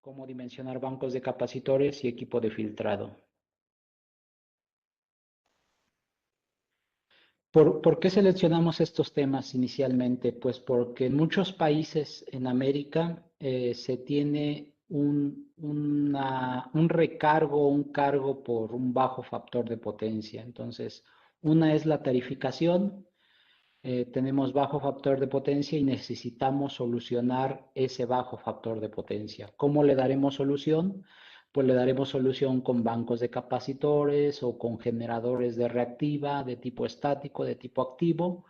cómo dimensionar bancos de capacitores y equipo de filtrado. ¿Por qué seleccionamos estos temas inicialmente? Pues porque en muchos países en América se tiene un recargo, un cargo por un bajo factor de potencia. Entonces, una es la tarificación. Tenemos bajo factor de potencia y necesitamos solucionar ese bajo factor de potencia. ¿Cómo le daremos solución? Pues le daremos solución con bancos de capacitores o con generadores de reactiva de tipo estático, de tipo activo,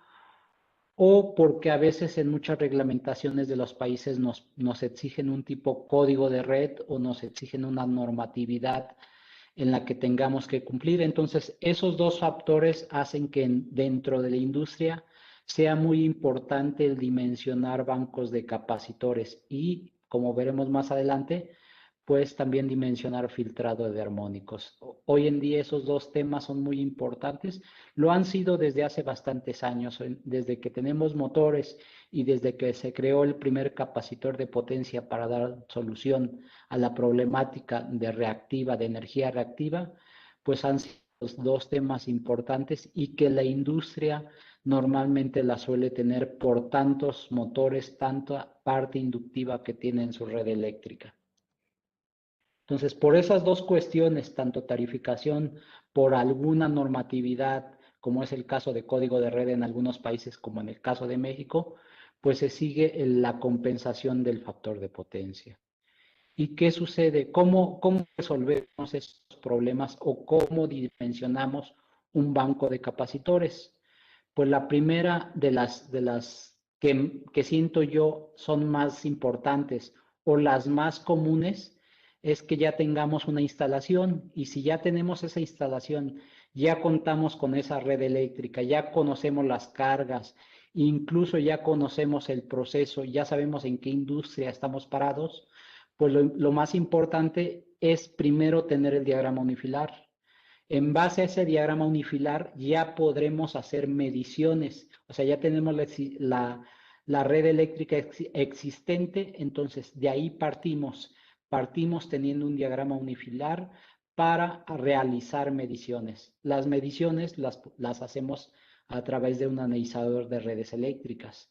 o porque a veces en muchas reglamentaciones de los países nos exigen un tipo código de red o nos exigen una normatividad en la que tengamos que cumplir. Entonces, esos dos factores hacen que dentro de la industria sea muy importante el dimensionar bancos de capacitores y, como veremos más adelante, pues también dimensionar filtrado de armónicos. Hoy en día esos dos temas son muy importantes. Lo han sido desde hace bastantes años, desde que tenemos motores y desde que se creó el primer capacitor de potencia para dar solución a la problemática de reactiva, de energía reactiva, pues han sido los dos temas importantes y que la industria normalmente la suele tener por tantos motores, tanta parte inductiva que tiene en su red eléctrica. Entonces, por esas dos cuestiones, tanto tarificación por alguna normatividad, como es el caso de código de red en algunos países, como en el caso de México, pues se sigue la compensación del factor de potencia. ¿Y qué sucede? ¿Cómo resolvemos estos problemas o cómo dimensionamos un banco de capacitores? Pues la primera de las que siento yo son más importantes o las más comunes es que ya tengamos una instalación, y si ya tenemos esa instalación, ya contamos con esa red eléctrica, ya conocemos las cargas, incluso ya conocemos el proceso, ya sabemos en qué industria estamos parados, pues lo más importante es primero tener el diagrama unifilar. En base a ese diagrama unifilar ya podremos hacer mediciones, o sea, ya tenemos la red eléctrica existente, entonces de ahí partimos teniendo un diagrama unifilar para realizar mediciones. Las mediciones las hacemos a través de un analizador de redes eléctricas.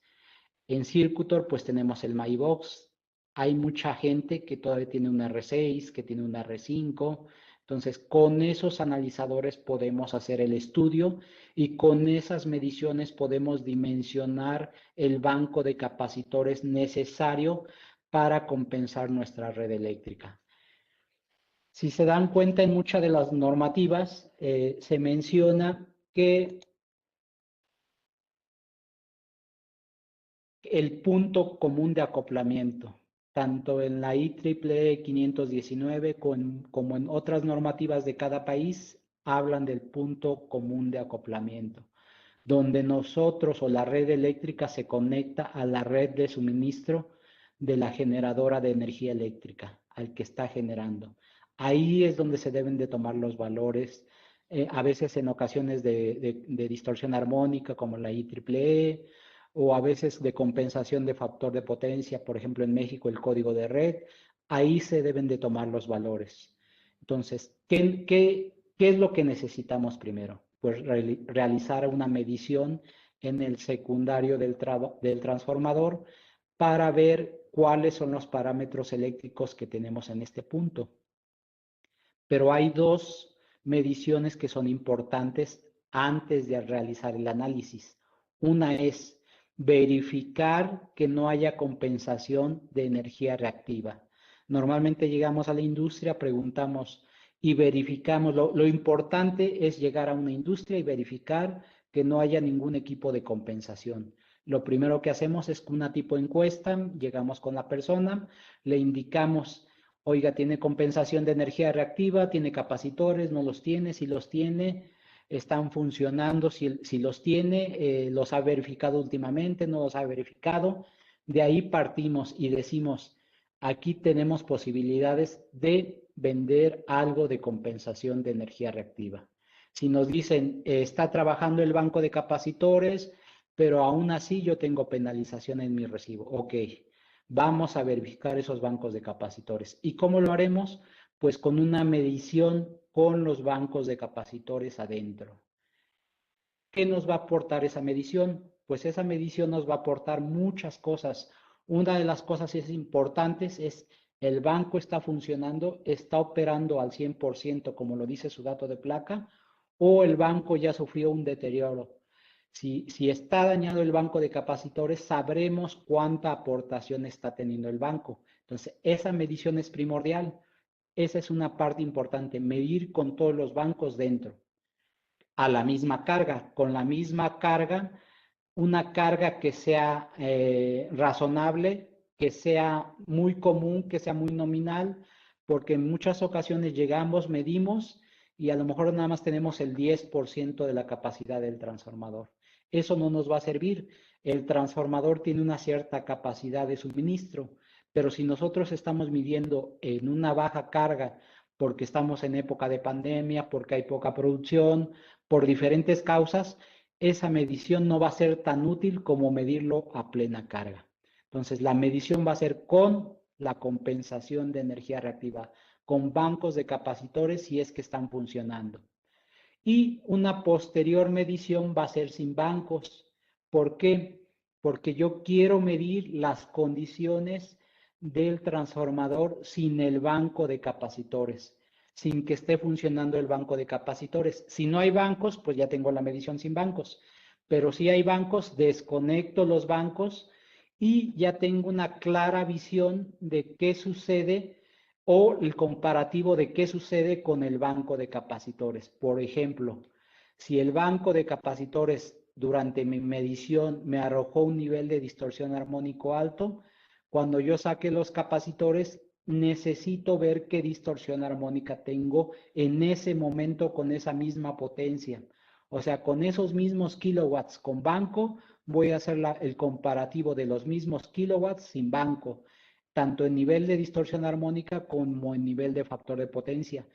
En Circutor pues tenemos el MyBox. Hay mucha gente que todavía tiene un R6, que tiene un R5. Entonces, con esos analizadores podemos hacer el estudio y con esas mediciones podemos dimensionar el banco de capacitores necesario para compensar nuestra red eléctrica. Si se dan cuenta, en muchas de las normativas se menciona que el punto común de acoplamiento, tanto en la IEEE 519 como en otras normativas de cada país, hablan del punto común de acoplamiento, donde nosotros o la red eléctrica se conecta a la red de suministro de la generadora de energía eléctrica, al que está generando. Ahí es donde se deben de tomar los valores, a veces en ocasiones de distorsión armónica, como la IEEE, o a veces de compensación de factor de potencia, por ejemplo en México el código de red, ahí se deben de tomar los valores. Entonces, ¿qué es lo que necesitamos primero? Pues realizar una medición en el secundario del transformador para ver cuáles son los parámetros eléctricos que tenemos en este punto. Pero hay dos mediciones que son importantes antes de realizar el análisis. Una es verificar que no haya compensación de energía reactiva. Normalmente llegamos a la industria, preguntamos y verificamos. Lo importante es llegar a una industria y verificar que no haya ningún equipo de compensación. Lo primero que hacemos es una tipo encuesta, llegamos con la persona, le indicamos: oiga, ¿tiene compensación de energía reactiva? ¿Tiene capacitores? ¿No los tiene? Si los tiene, ¿están funcionando? Si los tiene, ¿los ha verificado últimamente? ¿No los ha verificado? De ahí partimos y decimos: aquí tenemos posibilidades de vender algo de compensación de energía reactiva. Si nos dicen, está trabajando el banco de capacitores, pero aún así yo tengo penalización en mi recibo. Ok, vamos a verificar esos bancos de capacitores. ¿Y cómo lo haremos? Pues con una medición con los bancos de capacitores adentro. ¿Qué nos va a aportar esa medición? Pues esa medición nos va a aportar muchas cosas. Una de las cosas importantes es el banco está funcionando, está operando al 100%, como lo dice su dato de placa, o el banco ya sufrió un deterioro. Si está dañado el banco de capacitores, sabremos cuánta aportación está teniendo el banco. Entonces, esa medición es primordial. Esa es una parte importante, medir con todos los bancos dentro a la misma carga, con la misma carga, una carga que sea razonable, que sea muy común, que sea muy nominal, porque en muchas ocasiones llegamos, medimos y a lo mejor nada más tenemos el 10% de la capacidad del transformador. Eso no nos va a servir. El transformador tiene una cierta capacidad de suministro, pero si nosotros estamos midiendo en una baja carga porque estamos en época de pandemia, porque hay poca producción, por diferentes causas, esa medición no va a ser tan útil como medirlo a plena carga. Entonces, la medición va a ser con la compensación de energía reactiva, con bancos de capacitores si es que están funcionando. Y una posterior medición va a ser sin bancos. ¿Por qué? Porque yo quiero medir las condiciones del transformador sin el banco de capacitores, sin que esté funcionando el banco de capacitores. Si no hay bancos, pues ya tengo la medición sin bancos. Pero si hay bancos, desconecto los bancos y ya tengo una clara visión de qué sucede o el comparativo de qué sucede con el banco de capacitores. Por ejemplo, si el banco de capacitores durante mi medición me arrojó un nivel de distorsión armónico alto, cuando yo saque los capacitores, necesito ver qué distorsión armónica tengo en ese momento con esa misma potencia. O sea, con esos mismos kilowatts con banco, voy a hacer el comparativo de los mismos kilowatts sin banco, tanto en nivel de distorsión armónica como en nivel de factor de potencia.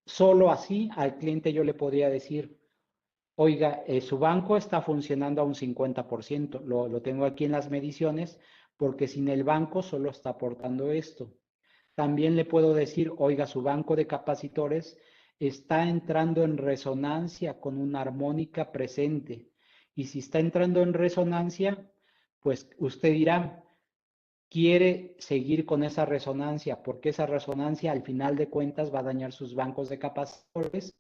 Solo así al cliente yo le podría decir, oiga, su banco está funcionando a un 50%, lo tengo aquí en las mediciones, porque sin el banco solo está aportando esto. También le puedo decir, oiga, su banco de capacitores está entrando en resonancia con una armónica presente. Y si está entrando en resonancia, pues usted dirá, quiere seguir con esa resonancia, porque esa resonancia al final de cuentas va a dañar sus bancos de capacitores,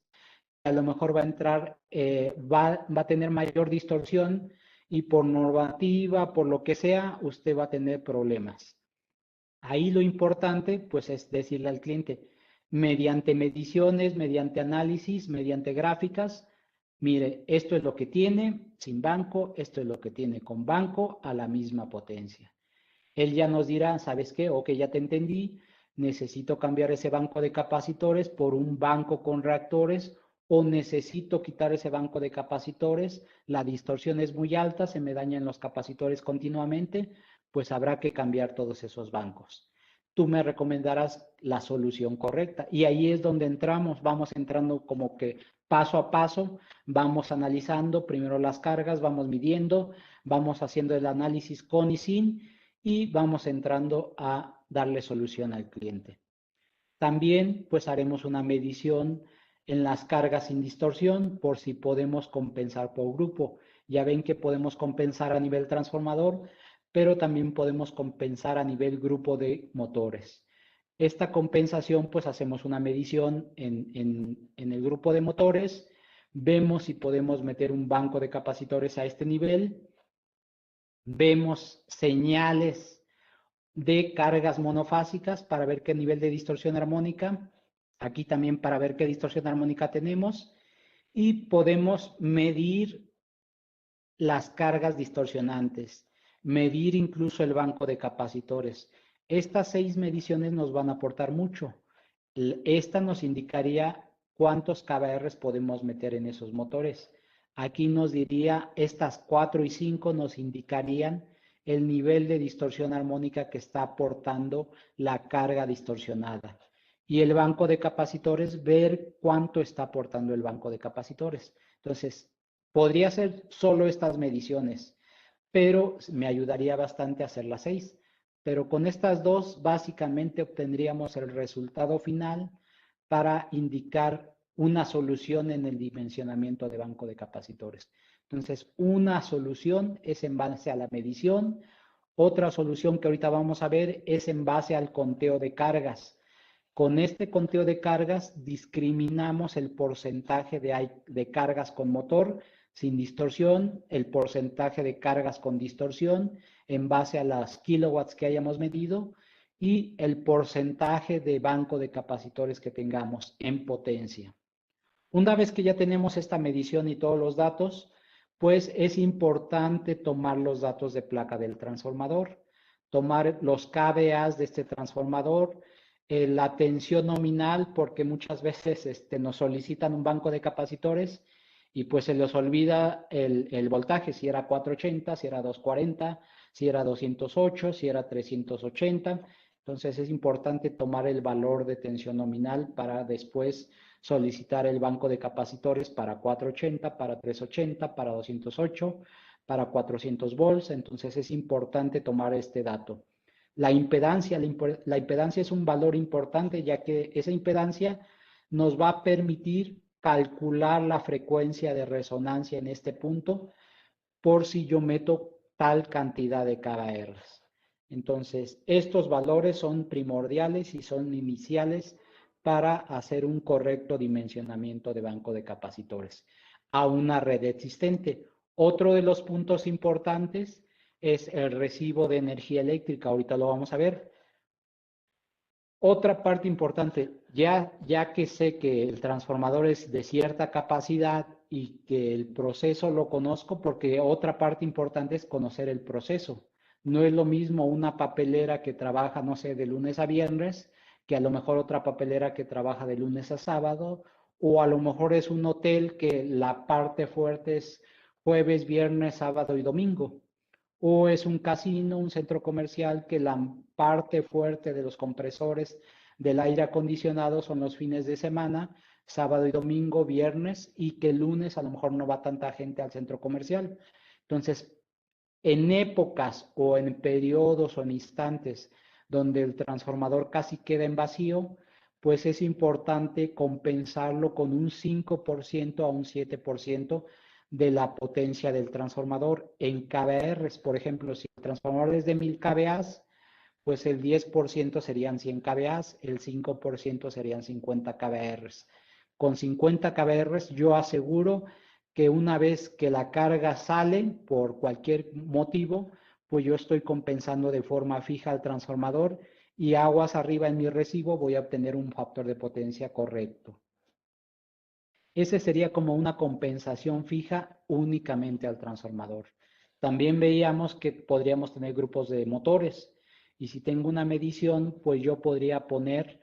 a lo mejor va a entrar, va a tener mayor distorsión y por normativa, por lo que sea, usted va a tener problemas. Ahí lo importante, pues, es decirle al cliente, mediante mediciones, mediante análisis, mediante gráficas, mire, esto es lo que tiene sin banco, esto es lo que tiene con banco a la misma potencia. Él ya nos dirá, ¿sabes qué? Ok, ya te entendí, necesito cambiar ese banco de capacitores por un banco con reactores o necesito quitar ese banco de capacitores, la distorsión es muy alta, se me dañan los capacitores continuamente, pues habrá que cambiar todos esos bancos. Tú me recomendarás la solución correcta y ahí es donde entramos, vamos entrando como que paso a paso, vamos analizando primero las cargas, vamos midiendo, vamos haciendo el análisis con y sin y vamos entrando a darle solución al cliente. También pues haremos una medición en las cargas sin distorsión por si podemos compensar por grupo. Ya ven que podemos compensar a nivel transformador, pero también podemos compensar a nivel grupo de motores. Esta compensación pues hacemos una medición en el grupo de motores, vemos si podemos meter un banco de capacitores a este nivel, vemos señales de cargas monofásicas para ver qué nivel de distorsión armónica, aquí también para ver qué distorsión armónica tenemos y podemos medir las cargas distorsionantes, medir incluso el banco de capacitores. Estas 6 mediciones nos van a aportar mucho. Esta nos indicaría cuántos kVR podemos meter en esos motores. Aquí nos diría, estas 4 y 5 nos indicarían el nivel de distorsión armónica que está aportando la carga distorsionada. Y el banco de capacitores, ver cuánto está aportando el banco de capacitores. Entonces, podría ser solo estas mediciones, pero me ayudaría bastante a hacer las 6. pero con estas dos básicamente obtendríamos el resultado final para indicar una solución en el dimensionamiento de banco de capacitores. Entonces, una solución es en base a la medición, otra solución que ahorita vamos a ver es en base al conteo de cargas. Con este conteo de cargas discriminamos el porcentaje de cargas con motor sin distorsión, el porcentaje de cargas con distorsión en base a las kilowatts que hayamos medido y el porcentaje de banco de capacitores que tengamos en potencia. Una vez que ya tenemos esta medición y todos los datos, pues es importante tomar los datos de placa del transformador, tomar los kVAs de este transformador, la tensión nominal, porque muchas veces nos solicitan un banco de capacitores y pues se les olvida el voltaje, si era 480, si era 240, si era 208, si era 380. Entonces es importante tomar el valor de tensión nominal para después solicitar el banco de capacitores para 480, para 380, para 208, para 400 volts. Entonces es importante tomar este dato. La impedancia es un valor importante, ya que esa impedancia nos va a permitir calcular la frecuencia de resonancia en este punto por si yo meto tal cantidad de kHz. Entonces, estos valores son primordiales y son iniciales para hacer un correcto dimensionamiento de banco de capacitores a una red existente. Otro de los puntos importantes es el recibo de energía eléctrica. Ahorita lo vamos a ver. Otra parte importante, ya que sé que el transformador es de cierta capacidad y que el proceso lo conozco, porque otra parte importante es conocer el proceso. No es lo mismo una papelera que trabaja, no sé, de lunes a viernes, que a lo mejor otra papelera que trabaja de lunes a sábado, o a lo mejor es un hotel que la parte fuerte es jueves, viernes, sábado y domingo. O es un casino, un centro comercial que la parte fuerte de los compresores del aire acondicionado son los fines de semana, sábado y domingo, viernes, y que el lunes a lo mejor no va tanta gente al centro comercial. Entonces, en épocas o en periodos o en instantes donde el transformador casi queda en vacío, pues es importante compensarlo con un 5% a un 7% de la potencia del transformador en kVA. Por ejemplo, si el transformador es de 1000 kVA, pues el 10% serían 100 kVA, el 5% serían 50 kVA. Con 50 kVA yo aseguro que una vez que la carga sale por cualquier motivo, pues yo estoy compensando de forma fija al transformador y aguas arriba en mi recibo voy a obtener un factor de potencia correcto. Ese sería como una compensación fija únicamente al transformador. También veíamos que podríamos tener grupos de motores y si tengo una medición, pues yo podría poner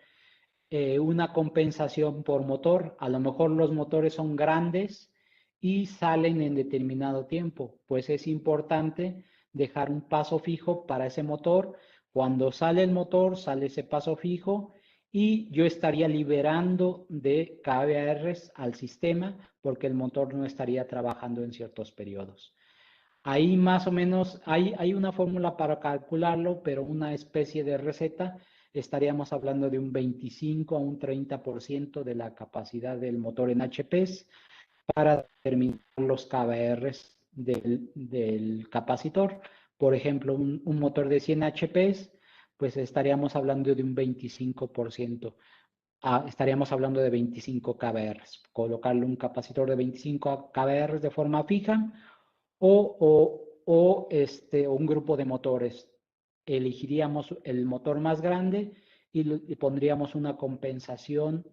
una compensación por motor. A lo mejor los motores son grandes y salen en determinado tiempo, pues es importante dejar un paso fijo para ese motor. Cuando sale el motor, sale ese paso fijo y yo estaría liberando de kVAs al sistema porque el motor no estaría trabajando en ciertos periodos. Ahí más o menos hay una fórmula para calcularlo, pero una especie de receta, estaríamos hablando de un 25 a un 30% de la capacidad del motor en HPs para determinar los kVAs del capacitor. Por ejemplo, un motor de 100 HPs, pues estaríamos hablando de un 25%. Estaríamos hablando de 25 kVAs. Colocarle un capacitor de 25 kVAs de forma fija o un grupo de motores. Elegiríamos el motor más grande y pondríamos una compensación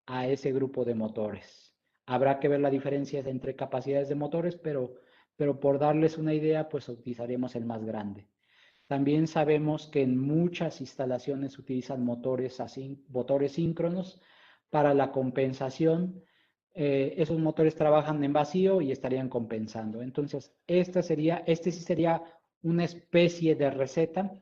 a ese grupo de motores. Habrá que ver la diferencia entre capacidades de motores, pero por darles una idea, pues utilizaremos el más grande. También sabemos que en muchas instalaciones utilizan motores síncronos para la compensación. Esos motores trabajan en vacío y estarían compensando. Entonces, este sí sería una especie de receta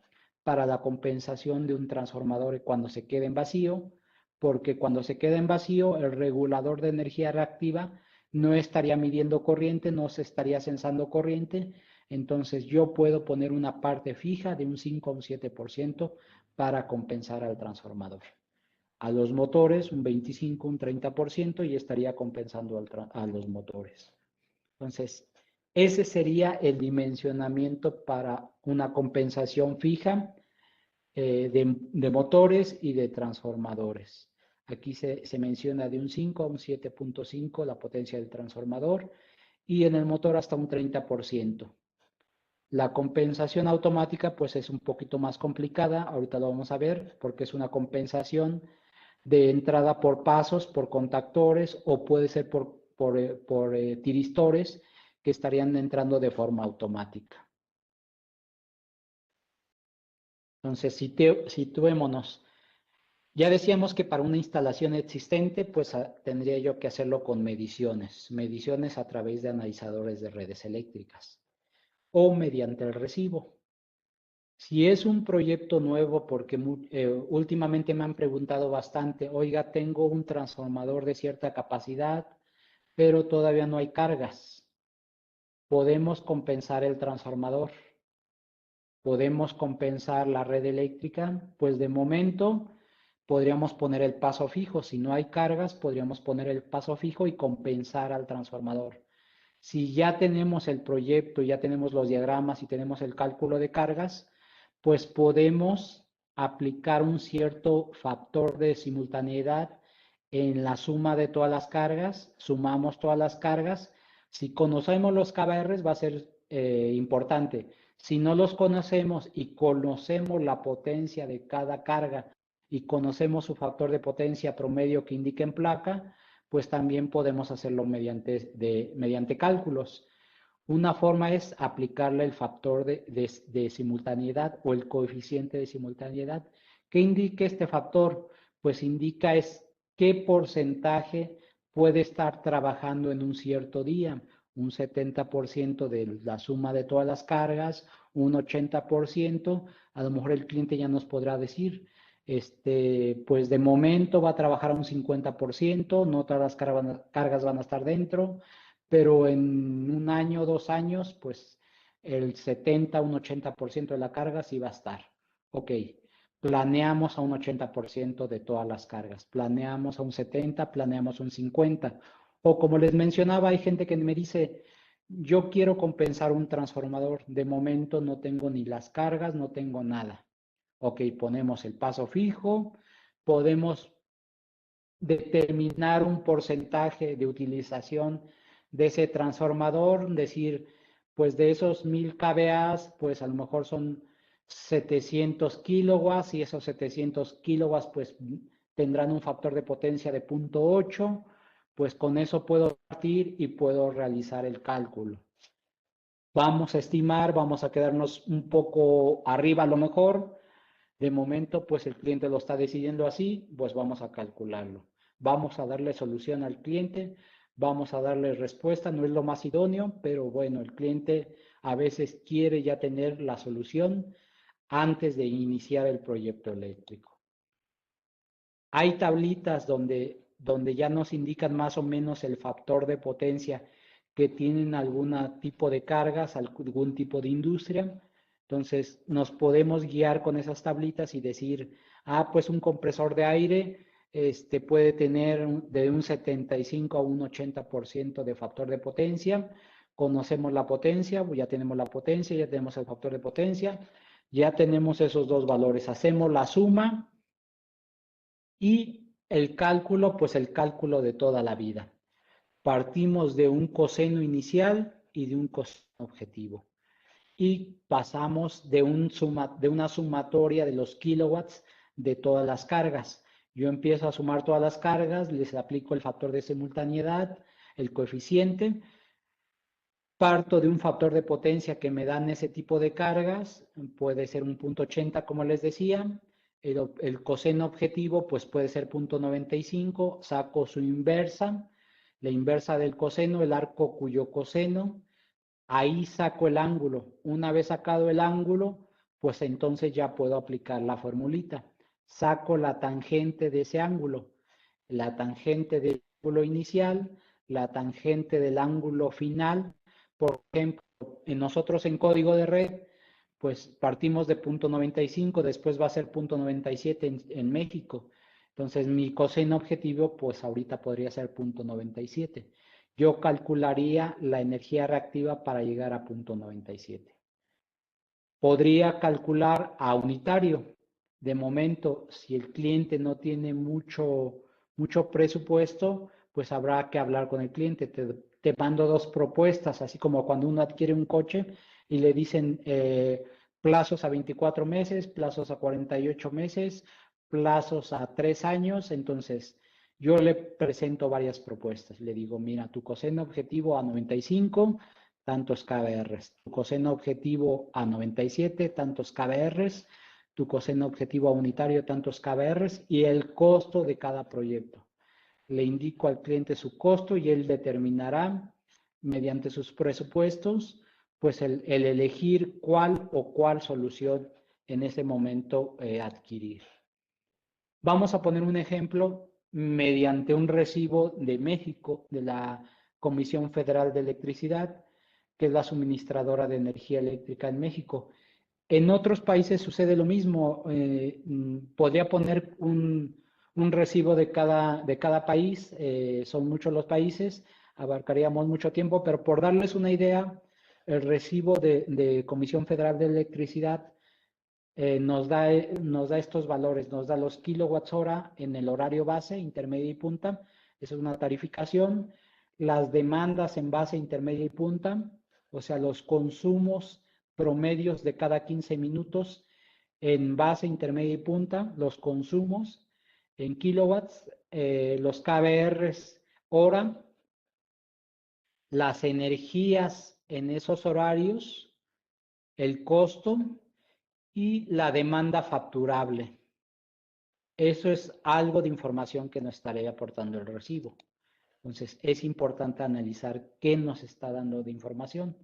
para la compensación de un transformador cuando se quede en vacío, porque cuando se queda en vacío, el regulador de energía reactiva no estaría midiendo corriente, no se estaría censando corriente, Entonces yo puedo poner una parte fija de un 5 a un 7% para compensar al transformador. A los motores un 25, un 30% y estaría compensando a los motores. Entonces, ese sería el dimensionamiento para una compensación fija de motores y de transformadores. Aquí se menciona de un 5 a un 7.5 la potencia del transformador y en el motor hasta un 30%. La compensación automática pues es un poquito más complicada, ahorita lo vamos a ver porque es una compensación de entrada por pasos, por contactores o puede ser por tiristores que estarían entrando de forma automática. Entonces, situémonos. Ya decíamos que para una instalación existente, pues tendría yo que hacerlo con mediciones a través de analizadores de redes eléctricas o mediante el recibo. Si es un proyecto nuevo, porque últimamente me han preguntado bastante, oiga, tengo un transformador de cierta capacidad, pero todavía no hay cargas. Podemos compensar el transformador. ¿Podemos compensar la red eléctrica? Pues de momento podríamos poner el paso fijo. Si no hay cargas, podríamos poner el paso fijo y compensar al transformador. Si ya tenemos el proyecto, ya tenemos los diagramas y tenemos el cálculo de cargas, pues podemos aplicar un cierto factor de simultaneidad en la suma de todas las cargas, sumamos todas las cargas. Si conocemos los KBRs va a ser importante. Si no los conocemos y conocemos la potencia de cada carga y conocemos su factor de potencia promedio que indica en placa, pues también podemos hacerlo mediante cálculos. Una forma es aplicarle el factor de simultaneidad o el coeficiente de simultaneidad. ¿Qué indica este factor? Pues indica es qué porcentaje puede estar trabajando en un cierto día. Un 70% de la suma de todas las cargas, un 80%, a lo mejor el cliente ya nos podrá decir, pues de momento va a trabajar a un 50%, no todas las cargas van a estar dentro, pero en un año, 2 años, pues el 70, un 80% de la carga sí va a estar. Ok, planeamos a un 80% de todas las cargas, planeamos a un 70, planeamos un 50. O como les mencionaba, hay gente que me dice, yo quiero compensar un transformador, de momento no tengo ni las cargas, no tengo nada. Ok, ponemos el paso fijo, podemos determinar un porcentaje de utilización de ese transformador, decir, pues de esos 1000 kVA, pues a lo mejor son 700 kilowatts y esos 700 kilowatts pues tendrán un factor de potencia de 0.8, pues con eso puedo partir y puedo realizar el cálculo. Vamos a estimar, vamos a quedarnos un poco arriba a lo mejor. De momento, pues el cliente lo está decidiendo así, pues vamos a calcularlo. Vamos a darle solución al cliente, vamos a darle respuesta, no es lo más idóneo, pero bueno, el cliente a veces quiere ya tener la solución antes de iniciar el proyecto eléctrico. Hay tablitas donde ya nos indican más o menos el factor de potencia que tienen algún tipo de cargas, algún tipo de industria. Entonces nos podemos guiar con esas tablitas y decir, pues un compresor de aire puede tener de un 75 a un 80% de factor de potencia. Conocemos la potencia, ya tenemos la potencia, ya tenemos el factor de potencia, ya tenemos esos dos valores. Hacemos la suma y el cálculo, pues el cálculo de toda la vida. Partimos de un coseno inicial y de un coseno objetivo. Y pasamos de una sumatoria de los kilowatts de todas las cargas. Yo empiezo a sumar todas las cargas, les aplico el factor de simultaneidad, el coeficiente, parto de un factor de potencia que me dan ese tipo de cargas, puede ser un 0.80 como les decía, el coseno objetivo pues puede ser 0.95, saco su inversa, la inversa del coseno, el arco cuyo coseno, ahí saco el ángulo. Una vez sacado el ángulo, pues entonces ya puedo aplicar la formulita. Saco la tangente de ese ángulo, la tangente del ángulo inicial, la tangente del ángulo final. Por ejemplo, ejemplo, en nosotros en código de red, pues partimos de 0.95, después va a ser 0.97 en México. Entonces mi coseno objetivo, pues ahorita podría ser 0.97. Yo calcularía la energía reactiva para llegar a 0.97. Podría calcular a unitario. De momento, si el cliente no tiene mucho presupuesto, pues habrá que hablar con el cliente. Te mando dos propuestas, así como cuando uno adquiere un coche y le dicen plazos a 24 meses, plazos a 48 meses, plazos a 3 años. Entonces, yo le presento varias propuestas. Le digo, mira, tu coseno objetivo a 95, tantos kBRs. Tu coseno objetivo a 97, tantos kBRs. Tu coseno objetivo unitario, tantos kBRs. Y el costo de cada proyecto. Le indico al cliente su costo y él determinará, mediante sus presupuestos, pues el elegir cuál o cuál solución en ese momento adquirir. Vamos a poner un ejemplo mediante un recibo de México, de la Comisión Federal de Electricidad, que es la suministradora de energía eléctrica en México. En otros países sucede lo mismo. Podría poner un recibo de cada país. Son muchos los países, abarcaríamos mucho tiempo, pero por darles una idea, el recibo de Comisión Federal de Electricidad nos da estos valores, nos da los kilowatts hora en el horario base, intermedia y punta. Esa es una tarificación. Las demandas en base, intermedia y punta, o sea, los consumos promedios de cada 15 minutos en base, intermedia y punta, los consumos en kilowatts, los kBRs hora, las energías en esos horarios, el costo y la demanda facturable. Eso es algo de información que nos estaría aportando el recibo. Entonces, es importante analizar qué nos está dando de información.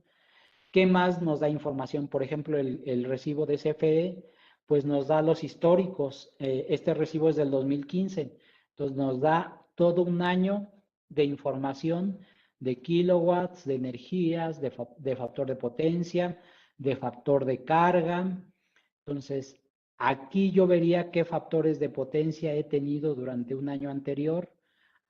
¿Qué más nos da información? Por ejemplo, el recibo de CFE, pues nos da los históricos. Este recibo es del 2015. Entonces, nos da todo un año de información de kilowatts, de energías, de factor de potencia, de factor de carga. Entonces, aquí yo vería qué factores de potencia he tenido durante un año anterior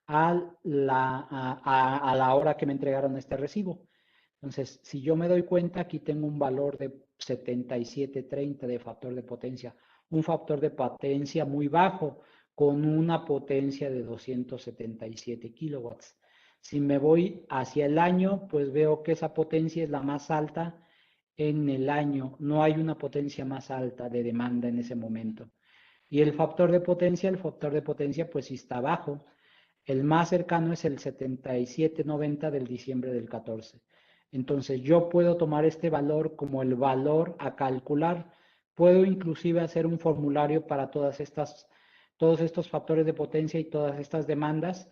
a la hora que me entregaron este recibo. Entonces, si yo me doy cuenta, aquí tengo un valor de 77.30 de factor de potencia, un factor de potencia muy bajo, con una potencia de 277 kilowatts. Si me voy hacia el año, pues veo que esa potencia es la más alta en el año. No hay una potencia más alta de demanda en ese momento. Y el factor de potencia pues sí está bajo. El más cercano es el 77.90 del diciembre del 14. Entonces yo puedo tomar este valor como el valor a calcular. Puedo inclusive hacer un formulario para todos estos factores de potencia y todas estas demandas,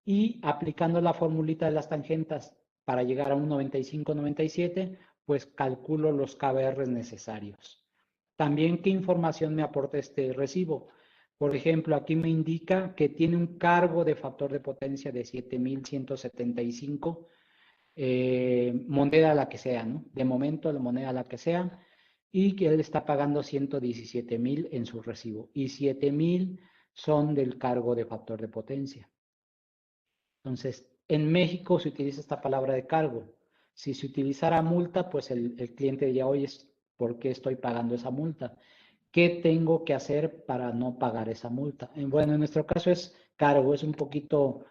y aplicando la formulita de las tangentas para llegar a un 95-97, pues calculo los kBRs necesarios. También, ¿qué información me aporta este recibo? Por ejemplo, aquí me indica que tiene un cargo de factor de potencia de 7.175, moneda la que sea, ¿no? De momento, la moneda la que sea, y que él está pagando 117.000 en su recibo, y 7.000 son del cargo de factor de potencia. Entonces, en México se utiliza esta palabra de cargo. Si se utilizara multa, pues el cliente diría, oye, ¿por qué estoy pagando esa multa? ¿Qué tengo que hacer para no pagar esa multa? Bueno, en nuestro caso es cargo, es un poquito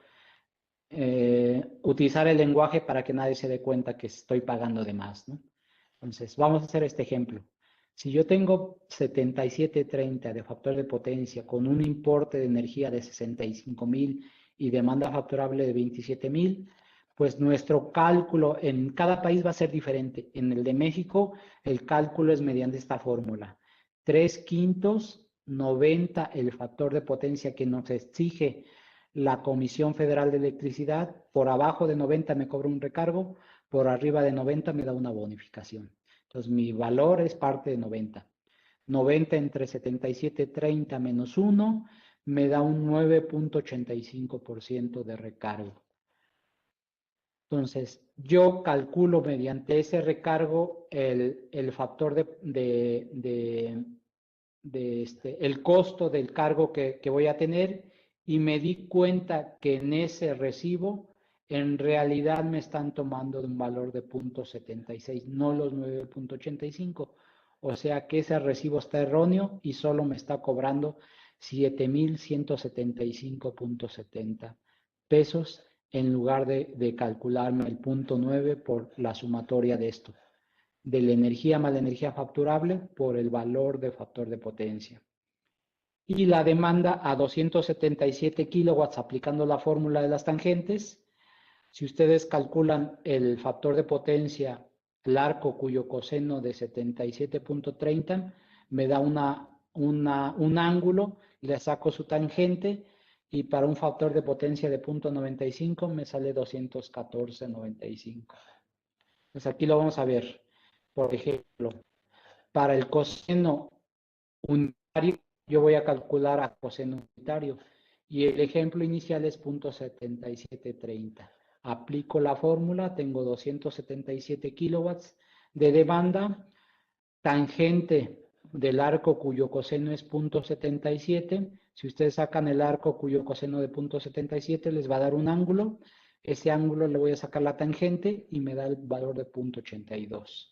utilizar el lenguaje para que nadie se dé cuenta que estoy pagando de más, ¿no? Entonces, vamos a hacer este ejemplo. Si yo tengo 77.30 de factor de potencia con un importe de energía de 65.000 y demanda facturable de 27.000, pues nuestro cálculo en cada país va a ser diferente. En el de México, el cálculo es mediante esta fórmula. 3/5, 90 el factor de potencia que nos exige la Comisión Federal de Electricidad. Por abajo de 90 me cobra un recargo, por arriba de 90 me da una bonificación. Entonces mi valor es parte de 90. 90 entre 77.30 menos 1 me da un 9.85% de recargo. Entonces, yo calculo mediante ese recargo el factor el costo del cargo que voy a tener, y me di cuenta que en ese recibo en realidad me están tomando de un valor de 0.76, no los 9.85. O sea que ese recibo está erróneo y solo me está cobrando 7,175.70 pesos en lugar de calcularme el 0.9 por la sumatoria de esto, de la energía más la energía facturable por el valor de factor de potencia. Y la demanda a 277 kilowatts aplicando la fórmula de las tangentes. Si ustedes calculan el factor de potencia, el arco cuyo coseno de 77.30 me da un ángulo, le saco su tangente y para un factor de potencia de 0.95 me sale 214.95. Pues aquí lo vamos a ver. Por ejemplo, para el coseno unitario, yo voy a calcular a coseno unitario y el ejemplo inicial es 0.7730. Aplico la fórmula, tengo 277 kilowatts de demanda, tangente del arco cuyo coseno es 0.77. Si ustedes sacan el arco cuyo coseno de 0.77 les va a dar un ángulo. Ese ángulo le voy a sacar la tangente y me da el valor de 0.82.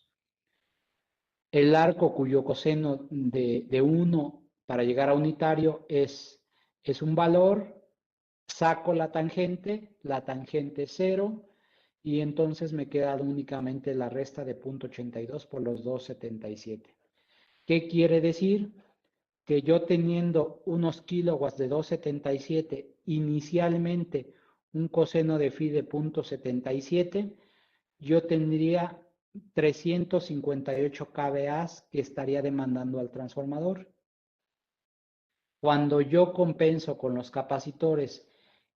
El arco cuyo coseno de 1 para llegar a unitario es un valor, saco la tangente es 0, y entonces me queda únicamente la resta de 0.82 por los 277. ¿Qué quiere decir? Que yo teniendo unos kilowatts de 277, inicialmente un coseno de phi de 0.77, yo tendría 358 kVA que estaría demandando al transformador. Cuando yo compenso con los capacitores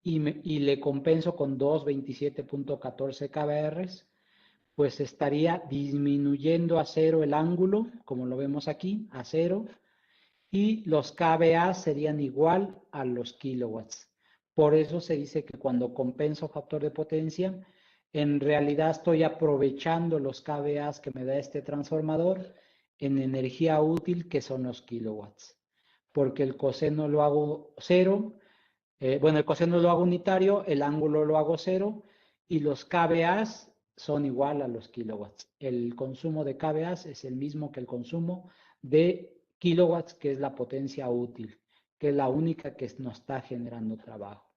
y le compenso con 227.14 kVA, pues estaría disminuyendo a 0 el ángulo, como lo vemos aquí, a 0, y los kVA serían igual a los kilowatts. Por eso se dice que cuando compenso factor de potencia, en realidad estoy aprovechando los kVA que me da este transformador en energía útil, que son los kilowatts. Porque el coseno lo hago 0, el coseno lo hago unitario, el ángulo lo hago 0, y los kVA son igual a los kilowatts. El consumo de kVA es el mismo que el consumo de kilowatts, que es la potencia útil, que es la única que nos está generando trabajo.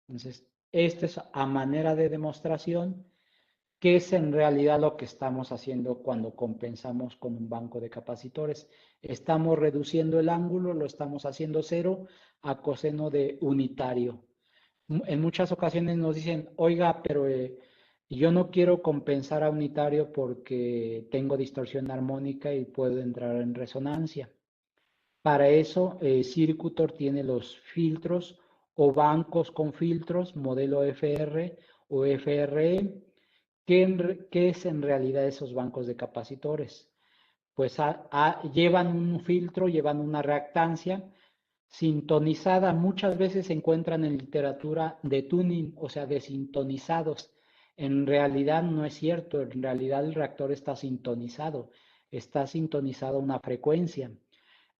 Entonces, esto es a manera de demostración qué es en realidad lo que estamos haciendo cuando compensamos con un banco de capacitores. Estamos reduciendo el ángulo, lo estamos haciendo 0 a coseno de unitario. En muchas ocasiones nos dicen, oiga, pero yo no quiero compensar a unitario porque tengo distorsión armónica y puedo entrar en resonancia. Para eso, Circutor tiene los filtros o bancos con filtros, modelo FR o FRE. ¿Qué es en realidad esos bancos de capacitores? Pues llevan un filtro, llevan una reactancia sintonizada. Muchas veces se encuentran en literatura de tuning, o sea, desintonizados. En realidad no es cierto, en realidad el reactor está sintonizado a una frecuencia.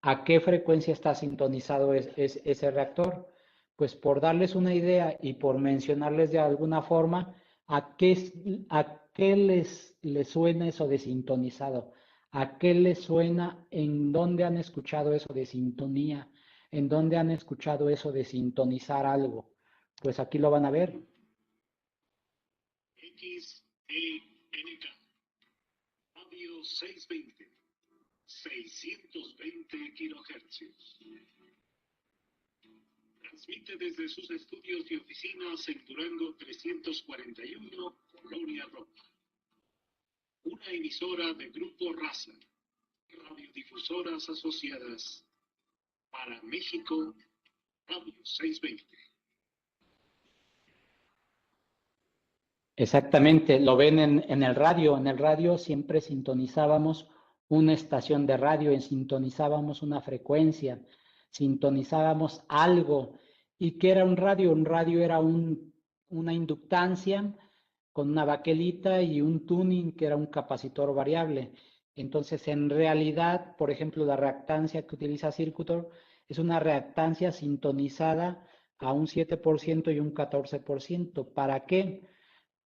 ¿A qué frecuencia está sintonizado ese reactor? Pues por darles una idea y por mencionarles de alguna forma, ¿a qué les suena eso de sintonizado? ¿A qué les suena? ¿En dónde han escuchado eso de sintonía? ¿En dónde han escuchado eso de sintonizar algo? Pues aquí lo van a ver. XENK, radio 620, 620 kilohercios. Transmite desde sus estudios y oficinas en Durango 341, Colonia Roma. Una emisora de Grupo Raza, radiodifusoras asociadas. Para México, radio 620. Exactamente, lo ven en el radio. En el radio siempre sintonizábamos una estación de radio, sintonizábamos una frecuencia, sintonizábamos algo. ¿Y qué era un radio? Un radio era una inductancia con una baquelita y un tuning que era un capacitor variable. Entonces, en realidad, por ejemplo, la reactancia que utiliza Circuitor es una reactancia sintonizada a un 7% y un 14%. ¿Para qué?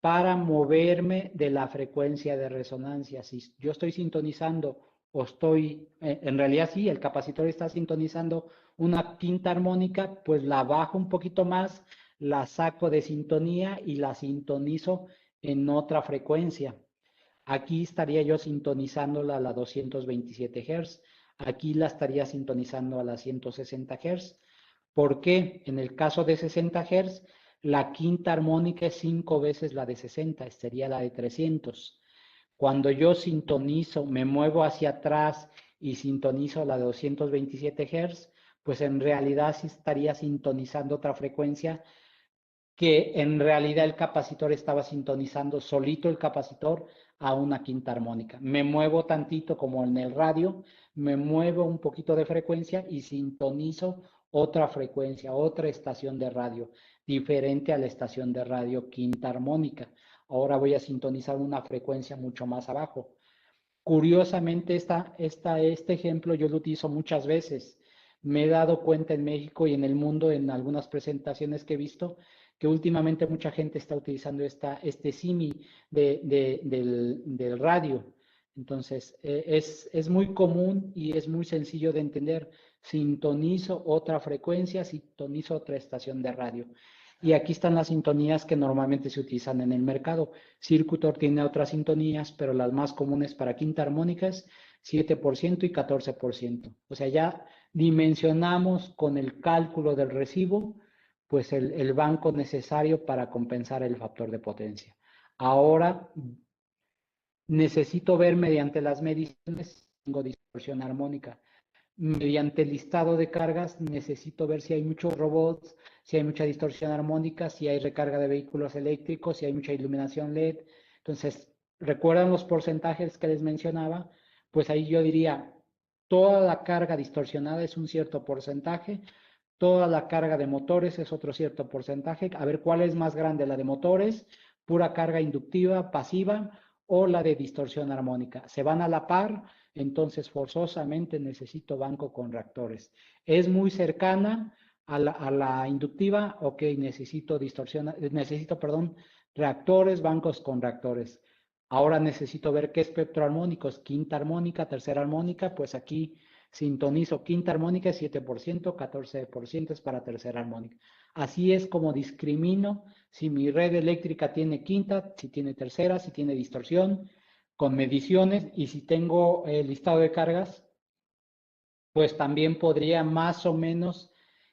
Para moverme de la frecuencia de resonancia. Si yo estoy sintonizando o estoy, en realidad sí, el capacitor está sintonizando una quinta armónica, pues la bajo un poquito más, la saco de sintonía y la sintonizo en otra frecuencia. Aquí estaría yo sintonizándola a la 227 Hz. Aquí la estaría sintonizando a la 160 Hz. ¿Por qué? En el caso de 60 Hz, la quinta armónica es 5 veces la de 60, sería la de 300. Cuando yo sintonizo, me muevo hacia atrás y sintonizo la de 227 Hz, pues en realidad sí estaría sintonizando otra frecuencia que en realidad el capacitor estaba sintonizando solito el capacitor a una quinta armónica. Me muevo tantito como en el radio, me muevo un poquito de frecuencia y sintonizo otra frecuencia, otra estación de radio, diferente a la estación de radio quinta armónica. Ahora voy a sintonizar una frecuencia mucho más abajo. Curiosamente, este ejemplo yo lo utilizo muchas veces. Me he dado cuenta en México y en el mundo, en algunas presentaciones que he visto, que últimamente mucha gente está utilizando este símil del radio. Entonces, es muy común y es muy sencillo de entender. Sintonizo otra frecuencia, sintonizo otra estación de radio. Y aquí están las sintonías que normalmente se utilizan en el mercado. Circuitor tiene otras sintonías, pero las más comunes para quinta armónica es 7% y 14%. O sea, ya dimensionamos con el cálculo del recibo, pues el banco necesario para compensar el factor de potencia. Ahora necesito ver mediante las mediciones si tengo distorsión armónica. Mediante el listado de cargas necesito ver si hay muchos robots, si hay mucha distorsión armónica, si hay recarga de vehículos eléctricos, si hay mucha iluminación LED. Entonces, ¿recuerdan los porcentajes que les mencionaba? Pues ahí yo diría, toda la carga distorsionada es un cierto porcentaje, toda la carga de motores es otro cierto porcentaje. A ver, ¿cuál es más grande? ¿La de motores, pura carga inductiva, pasiva, o la de distorsión armónica? ¿Se van a la par? Entonces forzosamente necesito banco con reactores. Es muy cercana a la inductiva, ok, necesito reactores, bancos con reactores. Ahora necesito ver qué espectro armónico es, quinta armónica, tercera armónica, pues aquí sintonizo quinta armónica 7%, 14% es para tercera armónica. Así es como discrimino si mi red eléctrica tiene quinta, si tiene tercera, si tiene distorsión, con mediciones, y si tengo el listado de cargas, pues también podría más o menos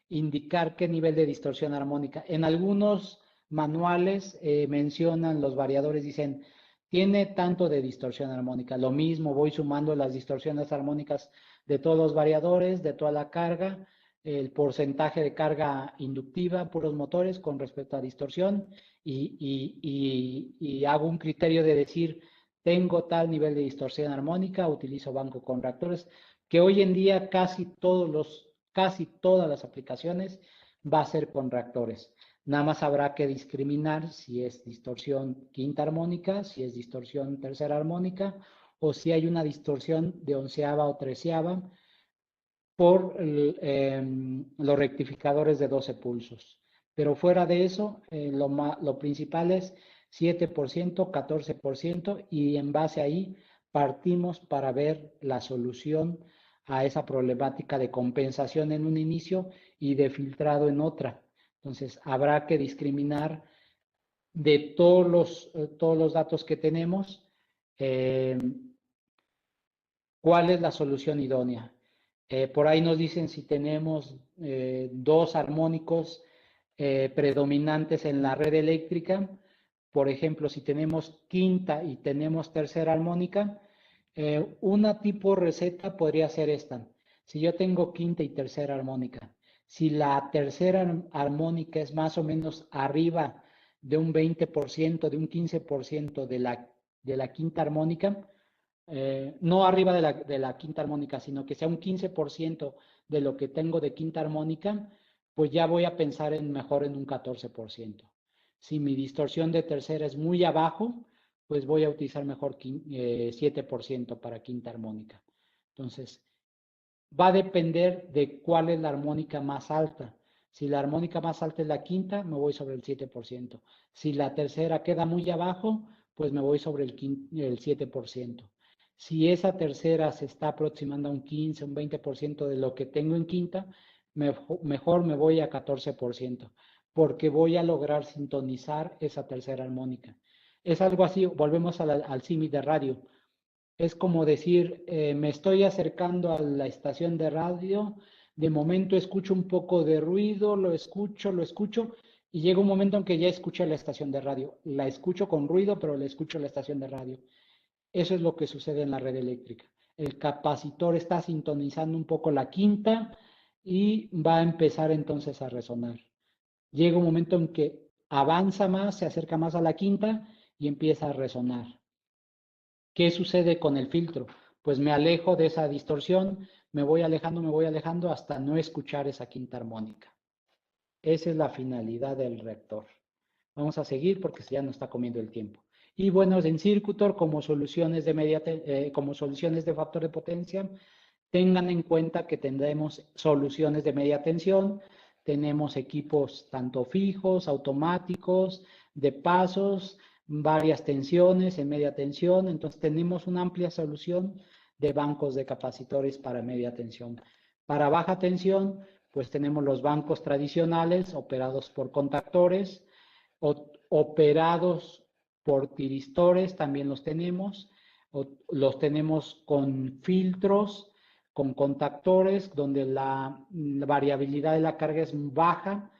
indicar qué nivel de distorsión armónica. En algunos manuales mencionan los variadores, dicen, tiene tanto de distorsión armónica. Lo mismo, voy sumando las distorsiones armónicas de todos los variadores, de toda la carga, el porcentaje de carga inductiva, puros motores con respecto a distorsión, y hago un criterio de decir, tengo tal nivel de distorsión armónica, utilizo banco con reactores, que hoy en día casi todas las aplicaciones va a ser con reactores. Nada más habrá que discriminar si es distorsión quinta armónica, si es distorsión tercera armónica, o si hay una distorsión de onceava o treceava por los rectificadores de 12 pulsos. Pero fuera de eso, lo principal es 7%, 14%, y en base ahí partimos para ver la solución a esa problemática de compensación en un inicio y de filtrado en otra. Entonces, habrá que discriminar de todos los datos que tenemos, cuál es la solución idónea. Por ahí nos dicen si tenemos dos armónicos predominantes en la red eléctrica. Por ejemplo, si tenemos quinta y tenemos tercera armónica, una tipo receta podría ser esta. Si yo tengo quinta y tercera armónica, si la tercera armónica es más o menos arriba de un 20%, de un 15% de la quinta armónica, no arriba de la quinta armónica, sino que sea un 15% de lo que tengo de quinta armónica, pues ya voy a pensar mejor en un 14%. Si mi distorsión de tercera es muy abajo, pues voy a utilizar mejor 7% para quinta armónica. Entonces, va a depender de cuál es la armónica más alta. Si la armónica más alta es la quinta, me voy sobre el 7%. Si la tercera queda muy abajo, pues me voy sobre el 7%. Si esa tercera se está aproximando a un 15, un 20% de lo que tengo en quinta, mejor me voy a 14%, porque voy a lograr sintonizar esa tercera armónica. Es algo así, volvemos al símil de radio. Es como decir, me estoy acercando a la estación de radio, de momento escucho un poco de ruido, lo escucho, y llega un momento en que ya escuché la estación de radio. La escucho con ruido, pero la escucho la estación de radio. Eso es lo que sucede en la red eléctrica. El capacitor está sintonizando un poco la quinta y va a empezar entonces a resonar. Llega un momento en que avanza más, se acerca más a la quinta y empieza a resonar. ¿Qué sucede con el filtro? Pues me alejo de esa distorsión, me voy alejando hasta no escuchar esa quinta armónica. Esa es la finalidad del reactor. Vamos a seguir porque ya nos está comiendo el tiempo. Y bueno, en Circuitor, como soluciones de factor de potencia, tengan en cuenta que tendremos soluciones de media tensión, tenemos equipos tanto fijos, automáticos, de pasos, varias tensiones en media tensión, entonces tenemos una amplia solución de bancos de capacitores para media tensión. Para baja tensión, pues tenemos los bancos tradicionales operados por contactores, operados por tiristores, también los tenemos con filtros, con contactores, donde la variabilidad de la carga es baja.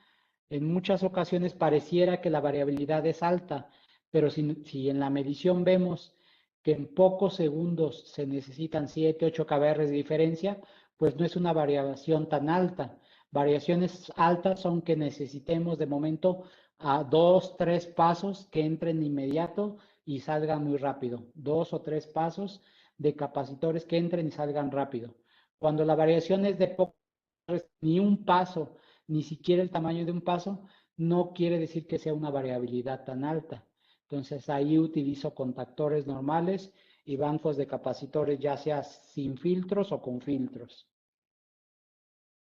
En muchas ocasiones pareciera que la variabilidad es alta, pero si en la medición vemos que en pocos segundos se necesitan 7, 8 kbr de diferencia, pues no es una variación tan alta. Variaciones altas son que necesitemos de momento a 2, 3 pasos que entren inmediato y salgan muy rápido. 2 o 3 pasos de capacitores que entren y salgan rápido. Cuando la variación es de poco, ni un paso, ni siquiera el tamaño de un paso, no quiere decir que sea una variabilidad tan alta. Entonces ahí utilizo contactores normales y bancos de capacitores, ya sea sin filtros o con filtros.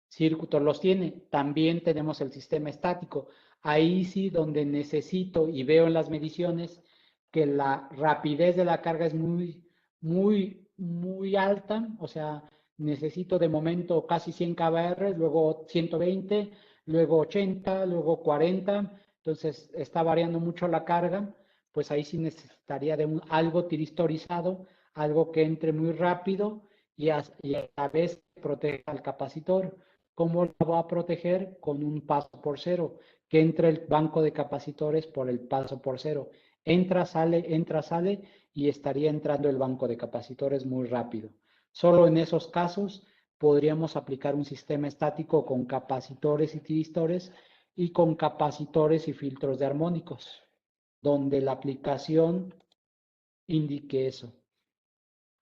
Circuitor los tiene. También tenemos el sistema estático. Ahí sí donde necesito y veo en las mediciones que la rapidez de la carga es muy alta. O sea, necesito de momento casi 100 kbr, luego 120, luego 80, luego 40. Entonces está variando mucho la carga. Pues ahí sí necesitaría de algo tiristorizado, algo que entre muy rápido y a la vez proteja al capacitor. ¿Cómo lo va a proteger? Con un paso por cero, que entre el banco de capacitores por el paso por cero. Entra, sale y estaría entrando el banco de capacitores muy rápido. Solo en esos casos podríamos aplicar un sistema estático con capacitores y tiristores y con capacitores y filtros de armónicos, donde la aplicación indique eso.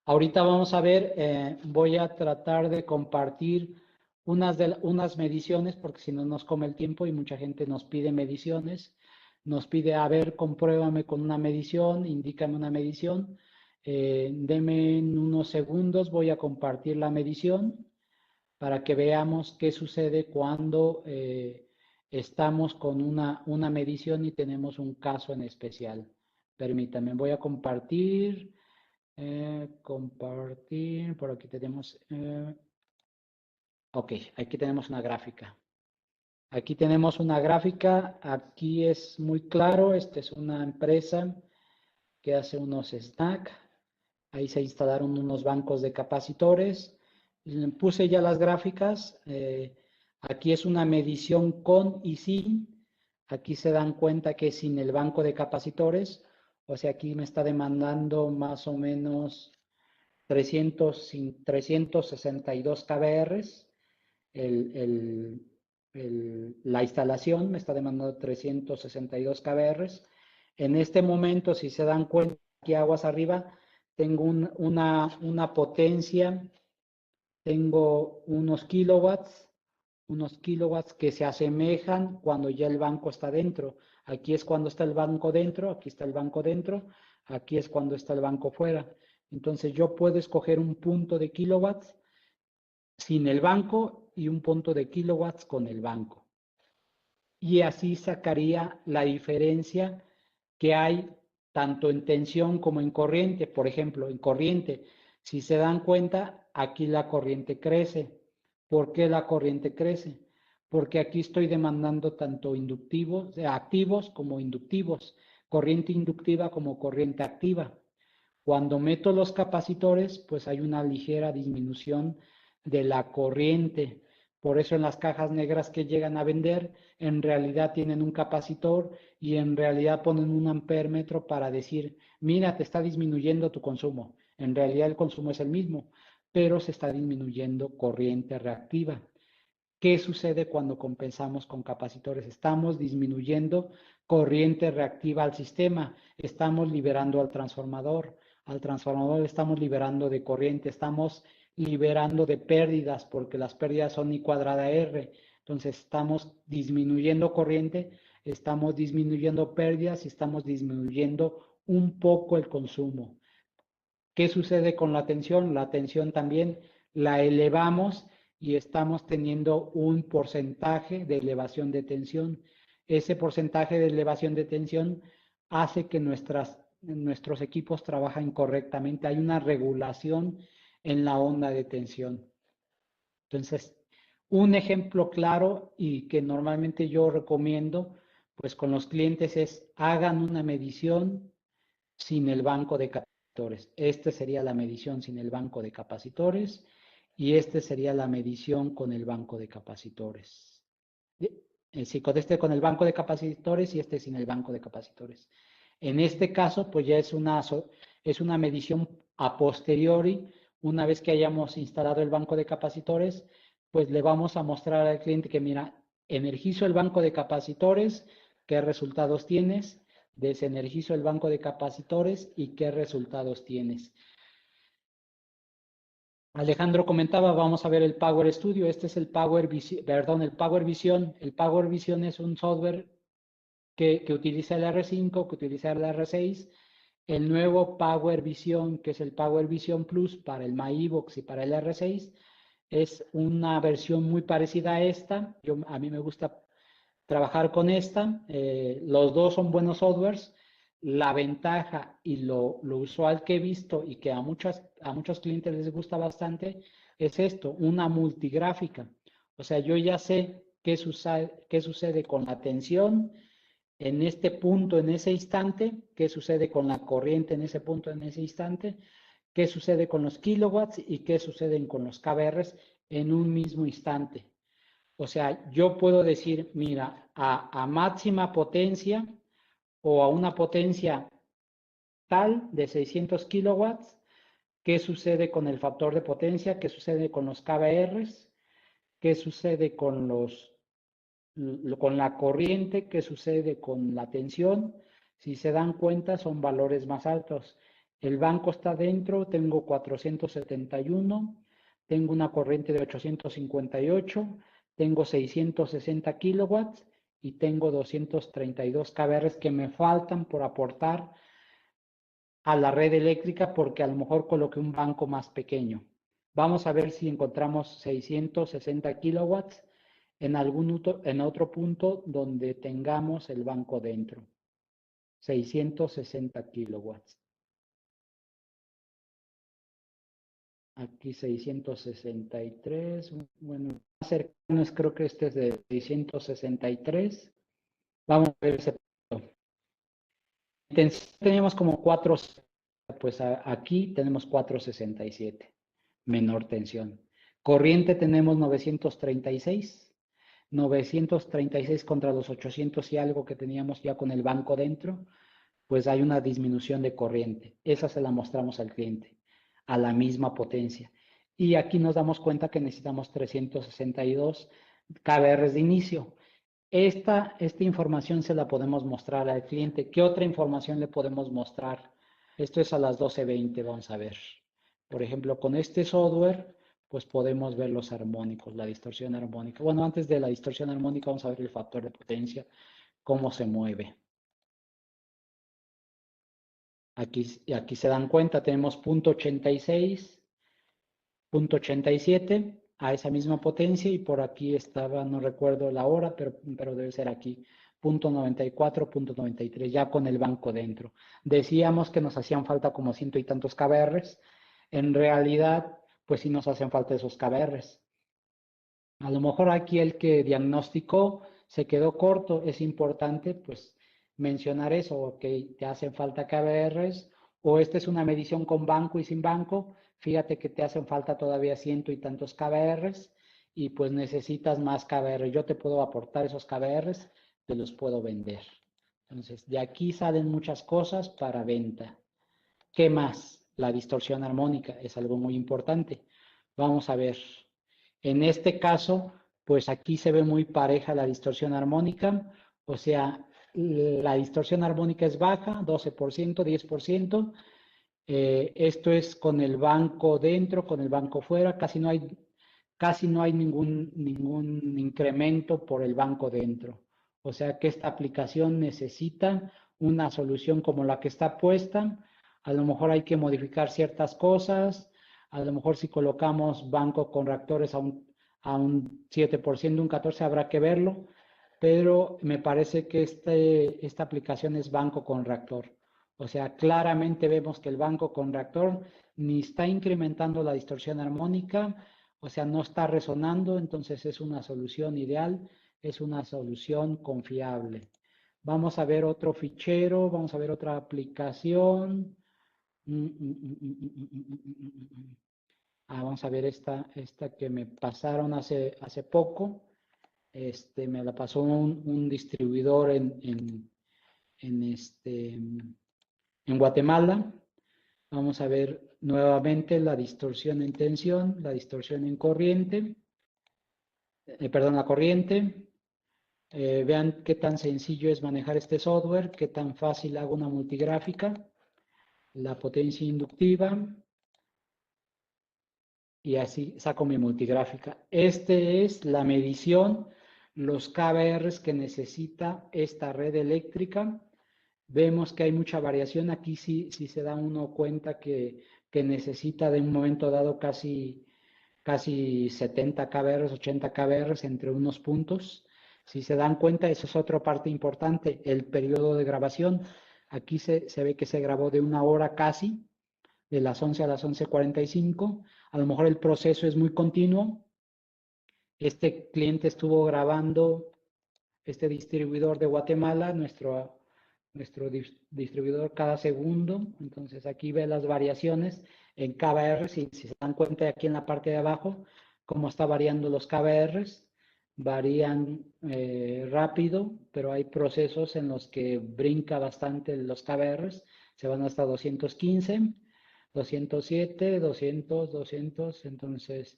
Ahorita vamos a ver, voy a tratar de compartir unas mediciones, porque si no nos come el tiempo y mucha gente nos pide mediciones, nos pide, a ver, compruébame con una medición, indícame una medición, deme unos segundos, voy a compartir la medición para que veamos qué sucede cuando estamos con una medición y tenemos un caso en especial. Permítanme, voy a compartir. Compartir, por aquí tenemos, ok, aquí tenemos una gráfica. Aquí tenemos una gráfica, aquí es muy claro, esta es una empresa que hace unos snacks, ahí se instalaron unos bancos de capacitores, puse ya las gráficas, aquí es una medición con y sin, aquí se dan cuenta que sin el banco de capacitores, o sea, aquí me está demandando más o menos 362 kbr. La instalación me está demandando 362 kbr. En este momento, si se dan cuenta, aquí aguas arriba, tengo una potencia, tengo unos kilowatts que se asemejan cuando ya el banco está dentro. Aquí es cuando está el banco dentro, aquí está el banco dentro, aquí es cuando está el banco fuera. Entonces yo puedo escoger un punto de kilowatts sin el banco y un punto de kilowatts con el banco. Y así sacaría la diferencia que hay tanto en tensión como en corriente. Por ejemplo, en corriente, si se dan cuenta, aquí la corriente crece. ¿Por qué la corriente crece? Porque aquí estoy demandando tanto inductivos, activos como inductivos, corriente inductiva como corriente activa. Cuando meto los capacitores, pues hay una ligera disminución de la corriente. Por eso en las cajas negras que llegan a vender, en realidad tienen un capacitor y en realidad ponen un amperímetro para decir, mira, te está disminuyendo tu consumo. En realidad el consumo es el mismo, pero se está disminuyendo corriente reactiva. ¿Qué sucede cuando compensamos con capacitores? Estamos disminuyendo corriente reactiva al sistema, estamos liberando al transformador estamos liberando de corriente, estamos liberando de pérdidas, porque las pérdidas son I cuadrada R. Entonces estamos disminuyendo corriente, estamos disminuyendo pérdidas y estamos disminuyendo un poco el consumo. ¿Qué sucede con la tensión? La tensión también la elevamos y estamos teniendo un porcentaje de elevación de tensión. Ese porcentaje de elevación de tensión hace que nuestros equipos trabajen correctamente. Hay una regulación en la onda de tensión. Entonces, un ejemplo claro y que normalmente yo recomiendo, pues con los clientes es hagan una medición sin el banco de capacitores. Esta sería la medición sin el banco de capacitores y esta sería la medición con el banco de capacitores. Sí, con el banco de capacitores y este sin el banco de capacitores. En este caso, pues ya es una medición a posteriori. Una vez que hayamos instalado el banco de capacitores, pues le vamos a mostrar al cliente que mira, energizo el banco de capacitores, qué resultados tienes, desenergizo el banco de capacitores y qué resultados tienes. Alejandro comentaba, vamos a ver el Power Studio. Este es el Power Vision. El Power Vision es un software que utiliza el R5, que utiliza el R6. El nuevo Power Vision, que es el Power Vision Plus para el MyEvox y para el R6, es una versión muy parecida a esta. A mí me gusta trabajar con esta. Los dos son buenos softwares. La ventaja y lo usual que he visto y que a muchos clientes les gusta bastante es esto, una multigráfica. O sea, yo ya sé qué sucede con la tensión en este punto, en ese instante, qué sucede con la corriente en ese punto, en ese instante, qué sucede con los kilowatts y qué suceden con los kVRs en un mismo instante. O sea, yo puedo decir, mira, a máxima potencia o a una potencia tal de 600 kilowatts, ¿qué sucede con el factor de potencia? ¿Qué sucede con los kVRs? ¿Qué sucede con la corriente? ¿Qué sucede con la tensión? Si se dan cuenta, son valores más altos. El banco está dentro, tengo 471, tengo una corriente de 858, tengo 660 kilowatts y tengo 232 kVRs que me faltan por aportar a la red eléctrica porque a lo mejor coloqué un banco más pequeño. Vamos a ver si encontramos 660 kilowatts en otro punto donde tengamos el banco dentro. 660 kilowatts. Aquí 663. Bueno, más cercanos creo que este es de 663. Vamos a ver ese punto. Tenemos como 4, pues aquí tenemos 467, menor tensión. Corriente tenemos 936 contra los 800 y algo que teníamos ya con el banco dentro, pues hay una disminución de corriente. Esa se la mostramos al cliente, a la misma potencia. Y aquí nos damos cuenta que necesitamos 362 kVR de inicio. Esta información se la podemos mostrar al cliente. ¿Qué otra información le podemos mostrar? Esto es a las 12:20, vamos a ver. Por ejemplo, con este software, pues podemos ver los armónicos, la distorsión armónica. Bueno, antes de la distorsión armónica, vamos a ver el factor de potencia. cómo se mueve. Aquí se dan cuenta, tenemos 0.86, 0.87 a esa misma potencia, y por aquí estaba, no recuerdo la hora, pero debe ser aquí, 0.94, 0.93, ya con el banco dentro. Decíamos que nos hacían falta como 100 y tantos kBRs. En realidad, pues sí nos hacen falta esos kBRs. A lo mejor aquí el que diagnosticó se quedó corto. Es importante pues mencionar eso, ok, te hacen falta kBRs, o esta es una medición con banco y sin banco. Fíjate que te hacen falta todavía 100 y tantos kBRs y pues necesitas más kBRs. Yo te puedo aportar esos kBRs, te los puedo vender. Entonces, de aquí salen muchas cosas para venta. ¿Qué más? La distorsión armónica es algo muy importante. Vamos a ver. En este caso, pues aquí se ve muy pareja la distorsión armónica, o sea, la distorsión armónica es baja, 12%, 10%. Esto es con el banco dentro, con el banco fuera, casi no hay ningún incremento por el banco dentro. O sea que esta aplicación necesita una solución como la que está puesta. A lo mejor hay que modificar ciertas cosas. A lo mejor si colocamos banco con reactores a un 7%, un 14%, habrá que verlo. Pero me parece que esta aplicación es banco con reactor. O sea, claramente vemos que el banco con reactor ni está incrementando la distorsión armónica, o sea, no está resonando, entonces es una solución ideal, es una solución confiable. Vamos a ver otro fichero, vamos a ver otra aplicación. Vamos a ver esta que me pasaron hace poco. Me la pasó un distribuidor en Guatemala. Vamos a ver nuevamente la distorsión en tensión, la distorsión en corriente, perdón, la corriente. Vean qué tan sencillo es manejar este software, qué tan fácil hago una multigráfica, la potencia inductiva, y así saco mi multigráfica. Es la medición, los kBRs que necesita esta red eléctrica. Vemos que hay mucha variación. Aquí sí se da uno cuenta que necesita de un momento dado casi 70 kBRs, 80 kBRs entre unos puntos. Si se dan cuenta, eso es otra parte importante, el periodo de grabación. Aquí se ve que se grabó de 1 hora casi, de las 11 a las 11:45. A lo mejor el proceso es muy continuo. Este cliente estuvo grabando, este distribuidor de Guatemala, nuestro distribuidor, cada segundo. Entonces aquí ve las variaciones en kBR. Si se dan cuenta aquí en la parte de abajo, cómo está variando los kBRs. Varían rápido, pero hay procesos en los que brinca bastante los kBRs. Se van hasta 215, 207, 200, 200. Entonces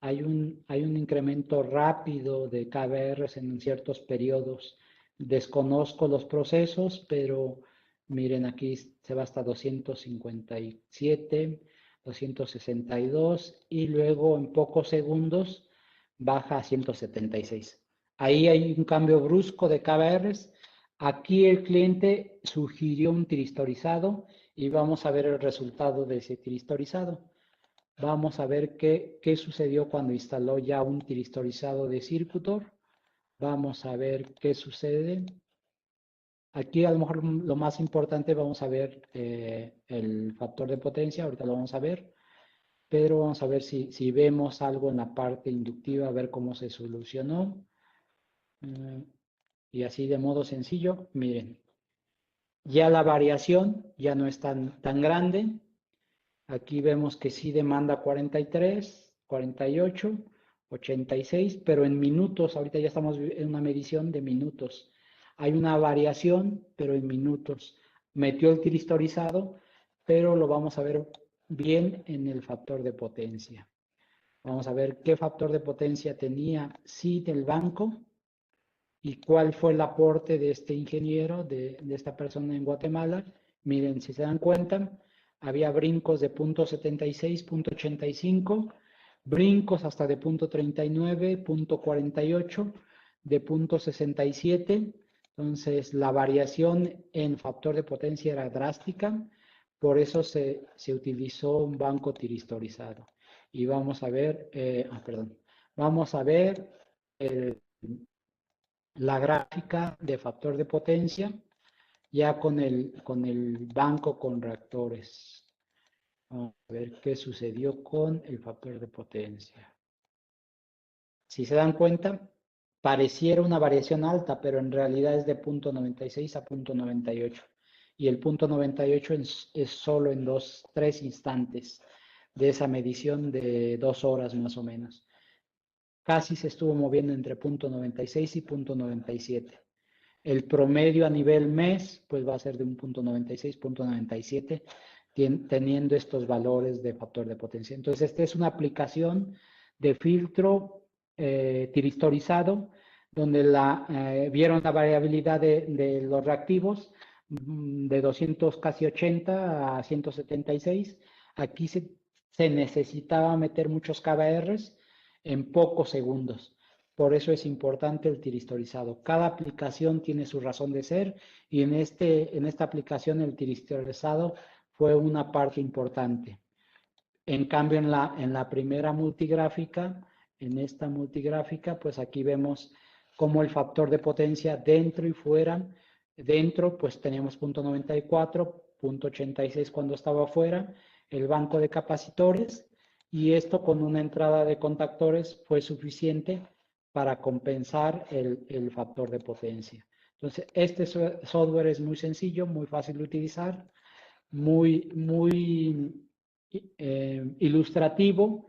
hay un incremento rápido de kBRs en ciertos periodos. Desconozco los procesos, pero miren, aquí se va hasta 257, 262 y luego en pocos segundos baja a 176. Ahí hay un cambio brusco de kBRs. Aquí el cliente sugirió un tiristorizado y vamos a ver el resultado de ese tiristorizado. Vamos a ver qué sucedió cuando instaló ya un tiristorizado de Circutor. Vamos a ver qué sucede. Aquí a lo mejor lo más importante, vamos a ver el factor de potencia, ahorita lo vamos a ver, pero vamos a ver si vemos algo en la parte inductiva, a ver cómo se solucionó. Y así de modo sencillo, miren, ya la variación ya no es tan grande. Aquí vemos que sí demanda 43, 48, 86, pero en minutos, ahorita ya estamos en una medición de minutos. Hay una variación, pero en minutos. Metió el tiristorizado, pero lo vamos a ver bien en el factor de potencia. Vamos a ver qué factor de potencia tenía sí del banco y cuál fue el aporte de este ingeniero, de esta persona en Guatemala. Miren, si se dan cuenta, había brincos de 0.76, 0.85, brincos hasta de 0.39, 0.48, de 0.67, Entonces, la variación en factor de potencia era drástica, por eso se utilizó un banco tiristorizado. Y vamos a ver, vamos a ver la gráfica de factor de potencia ya con el banco con reactores. Vamos a ver qué sucedió con el factor de potencia. Si se dan cuenta, pareciera una variación alta, pero en realidad es de 0.96 a 0.98. Y el 0.98 es solo en 3 instantes de esa medición de 2 horas más o menos. Casi se estuvo moviendo entre 0.96 y 0.97. El promedio a nivel mes, pues va a ser de un 0.96, 0.97, teniendo estos valores de factor de potencia. Entonces, esta es una aplicación de filtro tiristorizado, donde vieron la variabilidad de los reactivos de 200 casi 80 a 176. Aquí se necesitaba meter muchos KBRs en pocos segundos. Por eso es importante el tiristorizado. Cada aplicación tiene su razón de ser y en esta aplicación el tiristorizado fue una parte importante. En cambio, en la primera multigráfica, en esta multigráfica, pues aquí vemos cómo el factor de potencia dentro y fuera. Dentro, pues teníamos 0.94, 0.86 cuando estaba afuera, el banco de capacitores, y esto con una entrada de contactores fue suficiente para compensar el factor de potencia. Entonces, este software es muy sencillo, muy fácil de utilizar, muy ilustrativo.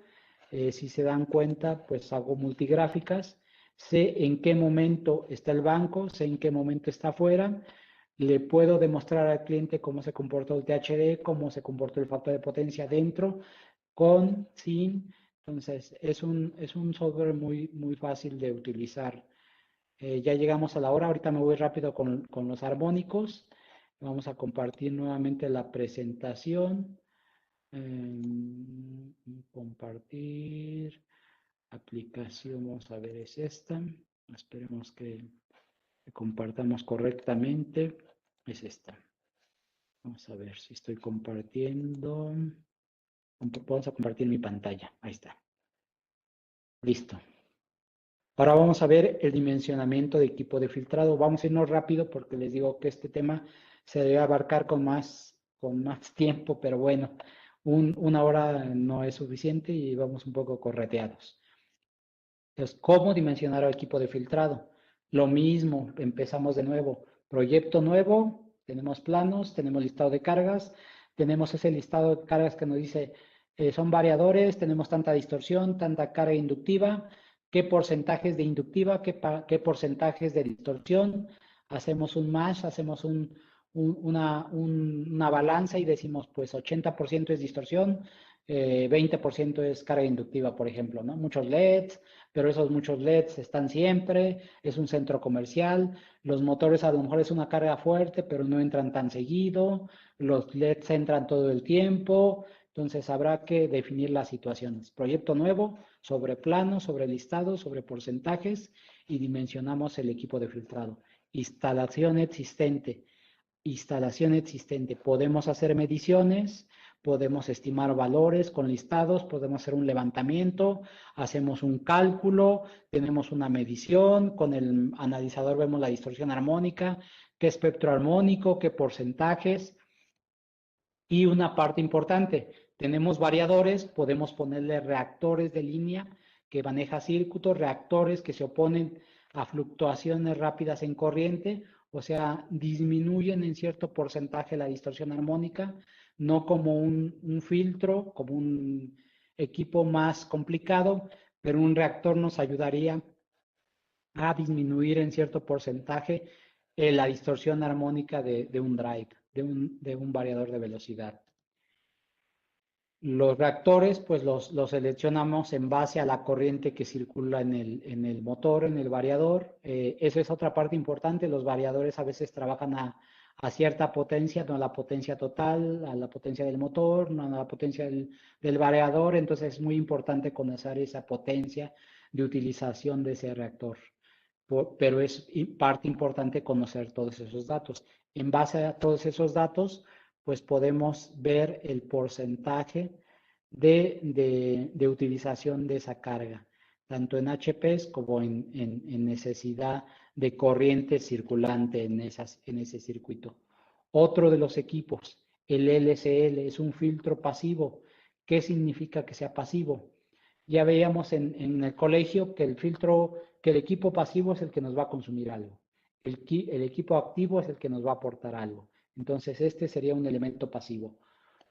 Si se dan cuenta, pues hago multigráficas, sé en qué momento está el banco, sé en qué momento está afuera, le puedo demostrar al cliente cómo se comportó el THD, cómo se comportó el factor de potencia dentro, con, sin. Entonces, es un software muy fácil de utilizar. Ya llegamos a la hora, ahorita me voy rápido con los armónicos. Vamos a compartir nuevamente la presentación. Compartir aplicación, vamos a ver, es esta. Esperemos que compartamos correctamente. Es esta. Vamos a ver si estoy compartiendo. Vamos a compartir mi pantalla. Ahí está. Listo. Ahora vamos a ver el dimensionamiento de equipo de filtrado. Vamos a irnos rápido porque les digo que este tema se debe abarcar con más tiempo, pero bueno, una hora no es suficiente y vamos un poco correteados. Entonces, ¿cómo dimensionar el equipo de filtrado? Lo mismo, empezamos de nuevo. Proyecto nuevo, tenemos planos, tenemos listado de cargas, tenemos ese listado de cargas que nos dice, son variadores, tenemos tanta distorsión, tanta carga inductiva, qué porcentajes de inductiva, qué porcentajes de distorsión. Hacemos un match, hacemos una balanza y decimos, pues 80% es distorsión, 20% es carga inductiva, por ejemplo, ¿no? Muchos LEDs, pero esos muchos LEDs están siempre, es un centro comercial, los motores a lo mejor es una carga fuerte, pero no entran tan seguido, los LEDs entran todo el tiempo, entonces habrá que definir las situaciones. Proyecto nuevo, sobre plano, sobre listado, sobre porcentajes y dimensionamos el equipo de filtrado. Instalación existente. Podemos hacer mediciones, podemos estimar valores con listados, podemos hacer un levantamiento, hacemos un cálculo, tenemos una medición, con el analizador vemos la distorsión armónica, qué espectro armónico, qué porcentajes. Y una parte importante, tenemos variadores, podemos ponerle reactores de línea que maneja circuitos, reactores que se oponen a fluctuaciones rápidas en corriente, o sea, disminuyen en cierto porcentaje la distorsión armónica, no como un filtro, como un equipo más complicado, pero un reactor nos ayudaría a disminuir en cierto porcentaje la distorsión armónica de un drive, de un variador de velocidad. Los reactores, pues los seleccionamos en base a la corriente que circula en el motor, en el variador. Eso es otra parte importante. Los variadores a veces trabajan a cierta potencia, no a la potencia total, a la potencia del motor, no a la potencia del variador. Entonces es muy importante conocer esa potencia de utilización de ese reactor. pero es parte importante conocer todos esos datos. En base a todos esos datos, pues podemos ver el porcentaje de utilización de esa carga, tanto en HPs como en necesidad de corriente circulante en ese circuito. Otro de los equipos, el LCL, es un filtro pasivo. ¿Qué significa que sea pasivo? Ya veíamos en el colegio que el equipo pasivo es el que nos va a consumir algo. El equipo activo es el que nos va a aportar algo. Entonces, este sería un elemento pasivo.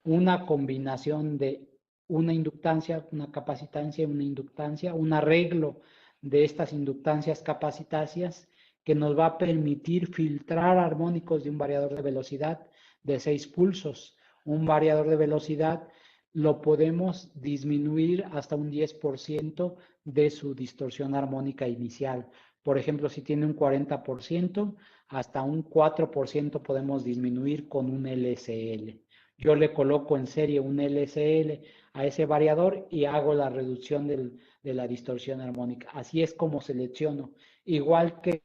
Una combinación de una inductancia, una capacitancia y una inductancia, un arreglo de estas inductancias capacitancias que nos va a permitir filtrar armónicos de un variador de velocidad de 6 pulsos. Un variador de velocidad lo podemos disminuir hasta un 10% de su distorsión armónica inicial. Por ejemplo, si tiene un 40%, hasta un 4% podemos disminuir con un LSL. Yo le coloco en serie un LSL a ese variador y hago la reducción de la distorsión armónica. Así es como selecciono. Igual que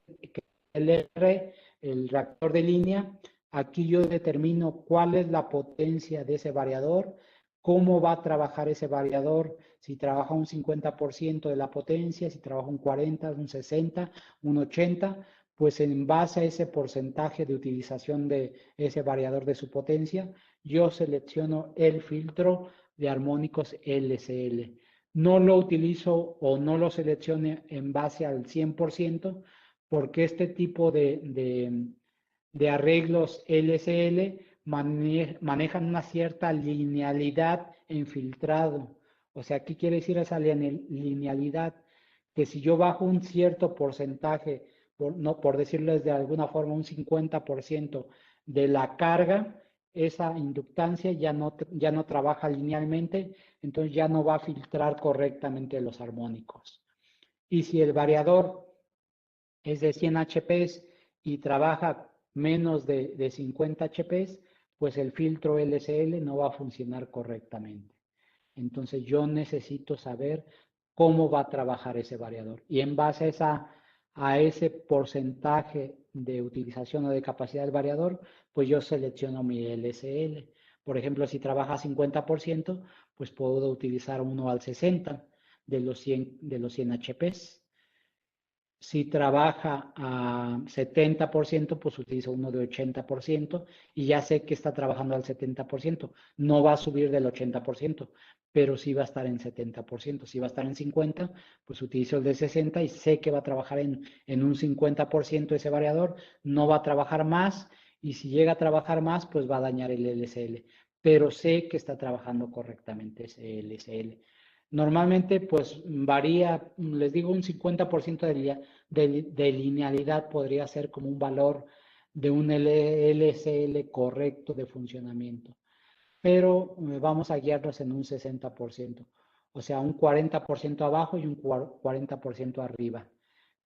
el R, el reactor de línea, aquí yo determino cuál es la potencia de ese variador, cómo va a trabajar ese variador, si trabaja un 50% de la potencia, si trabaja un 40, un 60, un 80, pues en base a ese porcentaje de utilización de ese variador de su potencia, yo selecciono el filtro de armónicos LCL. No lo utilizo o no lo seleccione en base al 100%, porque este tipo de arreglos LCL manejan una cierta linealidad en filtrado. O sea, ¿qué quiere decir esa linealidad? Que si yo bajo un cierto porcentaje, por decirles de alguna forma un 50% de la carga, esa inductancia ya no trabaja linealmente, entonces ya no va a filtrar correctamente los armónicos. Y si el variador es de 100 HPs y trabaja menos de 50 HPs, pues el filtro LCL no va a funcionar correctamente. Entonces yo necesito saber cómo va a trabajar ese variador. Y en base a ese porcentaje de utilización o de capacidad del variador, pues yo selecciono mi LSL. Por ejemplo, si trabaja 50%, pues puedo utilizar uno al 60 de los 100 HPs. Si trabaja a 70%, pues utilizo uno de 80% y ya sé que está trabajando al 70%. No va a subir del 80%, pero sí va a estar en 70%. Si va a estar en 50%, pues utilizo el de 60 y sé que va a trabajar en un 50% ese variador. No va a trabajar más y si llega a trabajar más, pues va a dañar el LSL. Pero sé que está trabajando correctamente ese LSL. Normalmente, pues varía, les digo, un 50% de linealidad podría ser como un valor de un LSL correcto de funcionamiento. Pero vamos a guiarnos en un 60%, o sea, un 40% abajo y un 40% arriba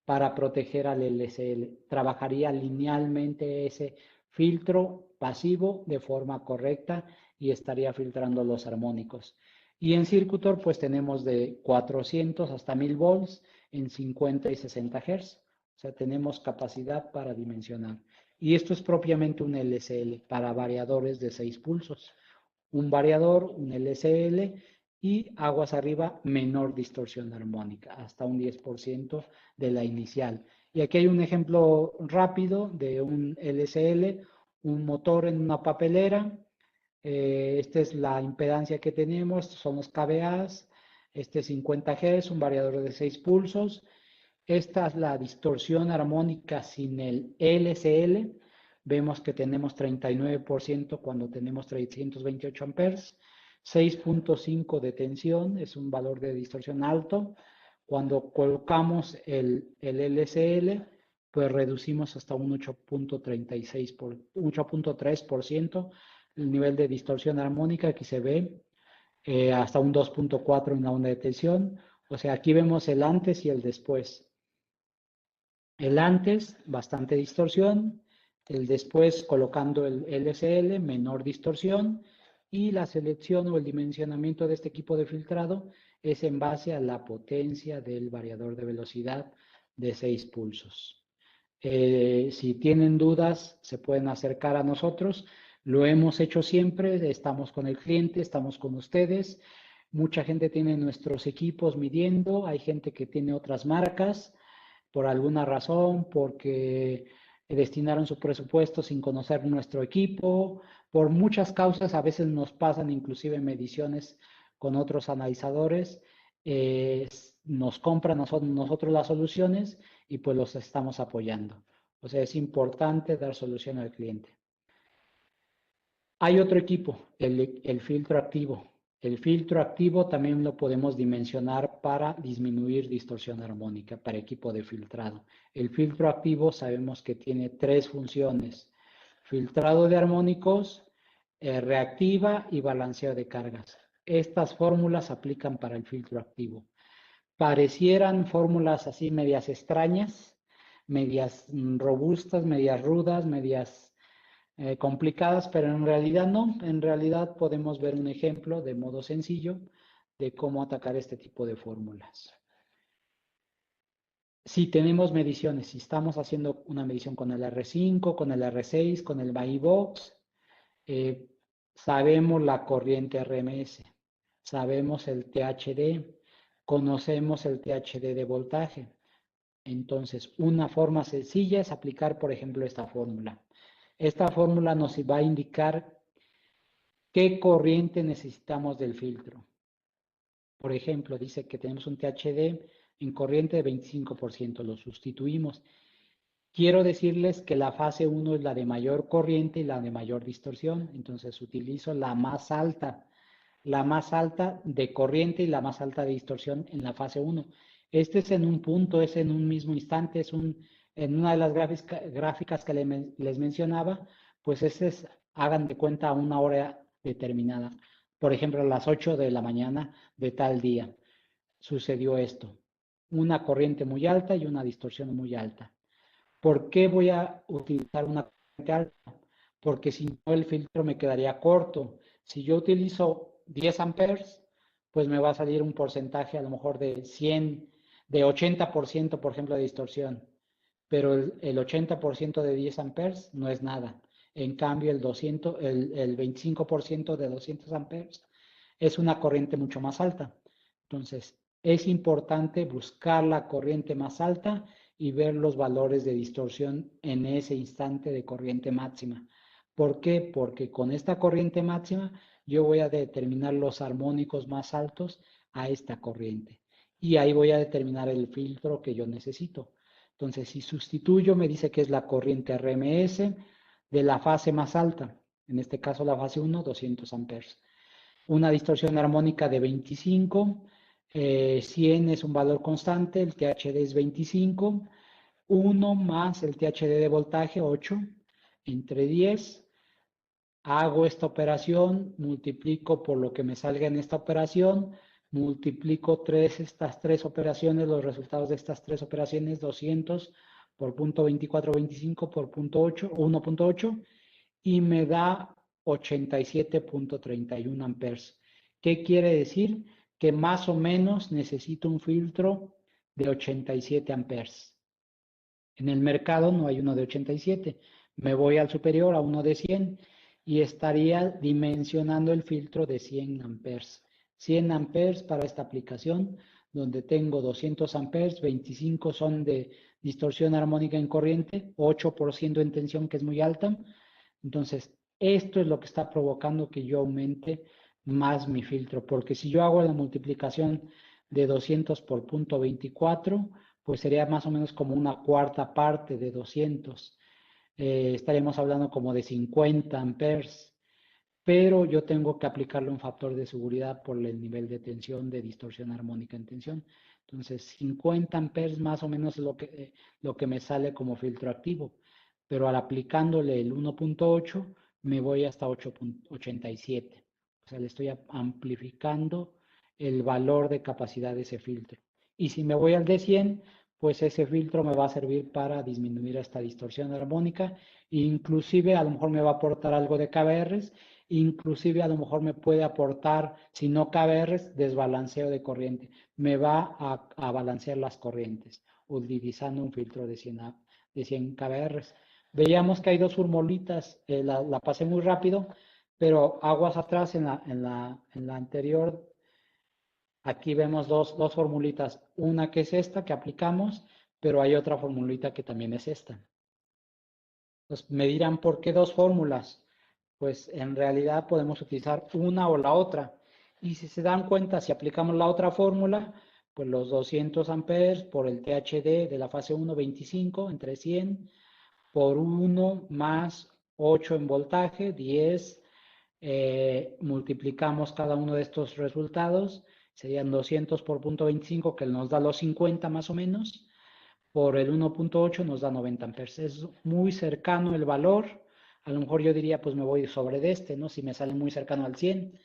para proteger al LSL. Trabajaría linealmente ese filtro pasivo de forma correcta y estaría filtrando los armónicos. Y en Circutor pues tenemos de 400 hasta 1000 volts en 50 y 60 Hz. O sea, tenemos capacidad para dimensionar. Y esto es propiamente un LSL para variadores de 6 pulsos. Un variador, un LSL y aguas arriba menor distorsión armónica, hasta un 10% de la inicial. Y aquí hay un ejemplo rápido de un LSL, un motor en una papelera. Esta es la impedancia que tenemos, son los KVAs. Este es 50 Hz, un variador de 6 pulsos. Esta es la distorsión armónica sin el LSL. Vemos que tenemos 39% cuando tenemos 328 amperes. 6.5 de tensión, es un valor de distorsión alto. Cuando colocamos el LSL, pues reducimos hasta un 8.3% el nivel de distorsión armónica. Aquí se ve hasta un 2.4 en la onda de tensión. O sea, aquí vemos el antes y el después. El antes, bastante distorsión. El después, colocando el LSL, menor distorsión. Y la selección o el dimensionamiento de este equipo de filtrado es en base a la potencia del variador de velocidad de 6 pulsos. Si tienen dudas, se pueden acercar a nosotros. Lo hemos hecho siempre, estamos con el cliente, estamos con ustedes. Mucha gente tiene nuestros equipos midiendo, hay gente que tiene otras marcas por alguna razón, porque destinaron su presupuesto sin conocer nuestro equipo, por muchas causas. A veces nos pasan inclusive mediciones con otros analizadores, nos compran nosotros las soluciones y pues los estamos apoyando. O sea, es importante dar solución al cliente. Hay otro equipo, el filtro activo. El filtro activo también lo podemos dimensionar para disminuir distorsión armónica, para equipo de filtrado. El filtro activo sabemos que tiene 3 funciones: filtrado de armónicos, reactiva y balanceo de cargas. Estas fórmulas aplican para el filtro activo. Parecieran fórmulas así medias extrañas, medias robustas, medias rudas, medias complicadas, pero en realidad no. En realidad podemos ver un ejemplo de modo sencillo de cómo atacar este tipo de fórmulas. Si tenemos mediciones, si estamos haciendo una medición con el R5, con el R6, con el Mayibox, sabemos la corriente RMS, sabemos el THD, conocemos el THD de voltaje. Entonces, una forma sencilla es aplicar, por ejemplo, esta fórmula. Esta fórmula nos va a indicar qué corriente necesitamos del filtro. Por ejemplo, dice que tenemos un THD en corriente de 25%, lo sustituimos. Quiero decirles que la fase 1 es la de mayor corriente y la de mayor distorsión, entonces utilizo la más alta de corriente y la más alta de distorsión en la fase 1. Este es en un punto, es en un mismo instante, en una de las gráficas que les mencionaba, pues hagan de cuenta a una hora determinada. Por ejemplo, a las 8 de la mañana de tal día sucedió esto. Una corriente muy alta y una distorsión muy alta. ¿Por qué voy a utilizar una corriente alta? Porque si no, el filtro me quedaría corto. Si yo utilizo 10 amperes, pues me va a salir un porcentaje a lo mejor de 100, de 80%, por ejemplo, de distorsión. Pero el 80% de 10 amperes no es nada. En cambio, el 25% de 200 amperes es una corriente mucho más alta. Entonces, es importante buscar la corriente más alta y ver los valores de distorsión en ese instante de corriente máxima. ¿Por qué? Porque con esta corriente máxima yo voy a determinar los armónicos más altos a esta corriente. Y ahí voy a determinar el filtro que yo necesito. Entonces, si sustituyo, me dice que es la corriente RMS de la fase más alta. En este caso, la fase 1, 200 amperes. Una distorsión armónica de 25, 100 es un valor constante, el THD es 25, 1 más el THD de voltaje, 8, entre 10. Hago esta operación, multiplico por lo que me salga en esta operación, multiplico estas 3 operaciones, los resultados de estas 3 operaciones, 200 por punto 2425 por punto 8, 1.8, y me da 87.31 amperes. ¿Qué quiere decir? Que más o menos necesito un filtro de 87 amperes. En el mercado no hay uno de 87. Me voy al superior, a uno de 100, y estaría dimensionando el filtro de 100 amperes. 100 amperes para esta aplicación, donde tengo 200 amperes, 25 son de distorsión armónica en corriente, 8% en tensión, que es muy alta. Entonces, esto es lo que está provocando que yo aumente más mi filtro, porque si yo hago la multiplicación de 200 por punto 24, pues sería más o menos como una cuarta parte de 200. Estaremos hablando como de 50 amperes, pero yo tengo que aplicarle un factor de seguridad por el nivel de tensión, de distorsión armónica en tensión. Entonces, 50 amperes más o menos es lo que me sale como filtro activo, pero al aplicándole el 1.8 me voy hasta 8.87. O sea, le estoy amplificando el valor de capacidad de ese filtro. Y si me voy al de 100, pues ese filtro me va a servir para disminuir esta distorsión armónica, e inclusive a lo mejor me va a aportar algo de KBRs inclusive a lo mejor me puede aportar, si no KBRs, desbalanceo de corriente. Me va a balancear las corrientes utilizando un filtro de 100 KBRs. Veíamos que hay dos formulitas, la pasé muy rápido, pero aguas atrás en la anterior. Aquí vemos dos formulitas, una que es esta que aplicamos, pero hay otra formulita que también es esta. Pues me dirán, ¿por qué dos fórmulas? Pues en realidad podemos utilizar una o la otra. Y si se dan cuenta, si aplicamos la otra fórmula, pues los 200 amperes por el THD de la fase 1, 25 entre 100, por 1 más 8 en voltaje, 10, multiplicamos cada uno de estos resultados, serían 200 por 0.25, que nos da los 50 más o menos, por el 1.8 nos da 90 amperes. Es muy cercano el valor. A lo mejor yo diría, pues me voy sobre de este, ¿no? Si me sale muy cercano al 100,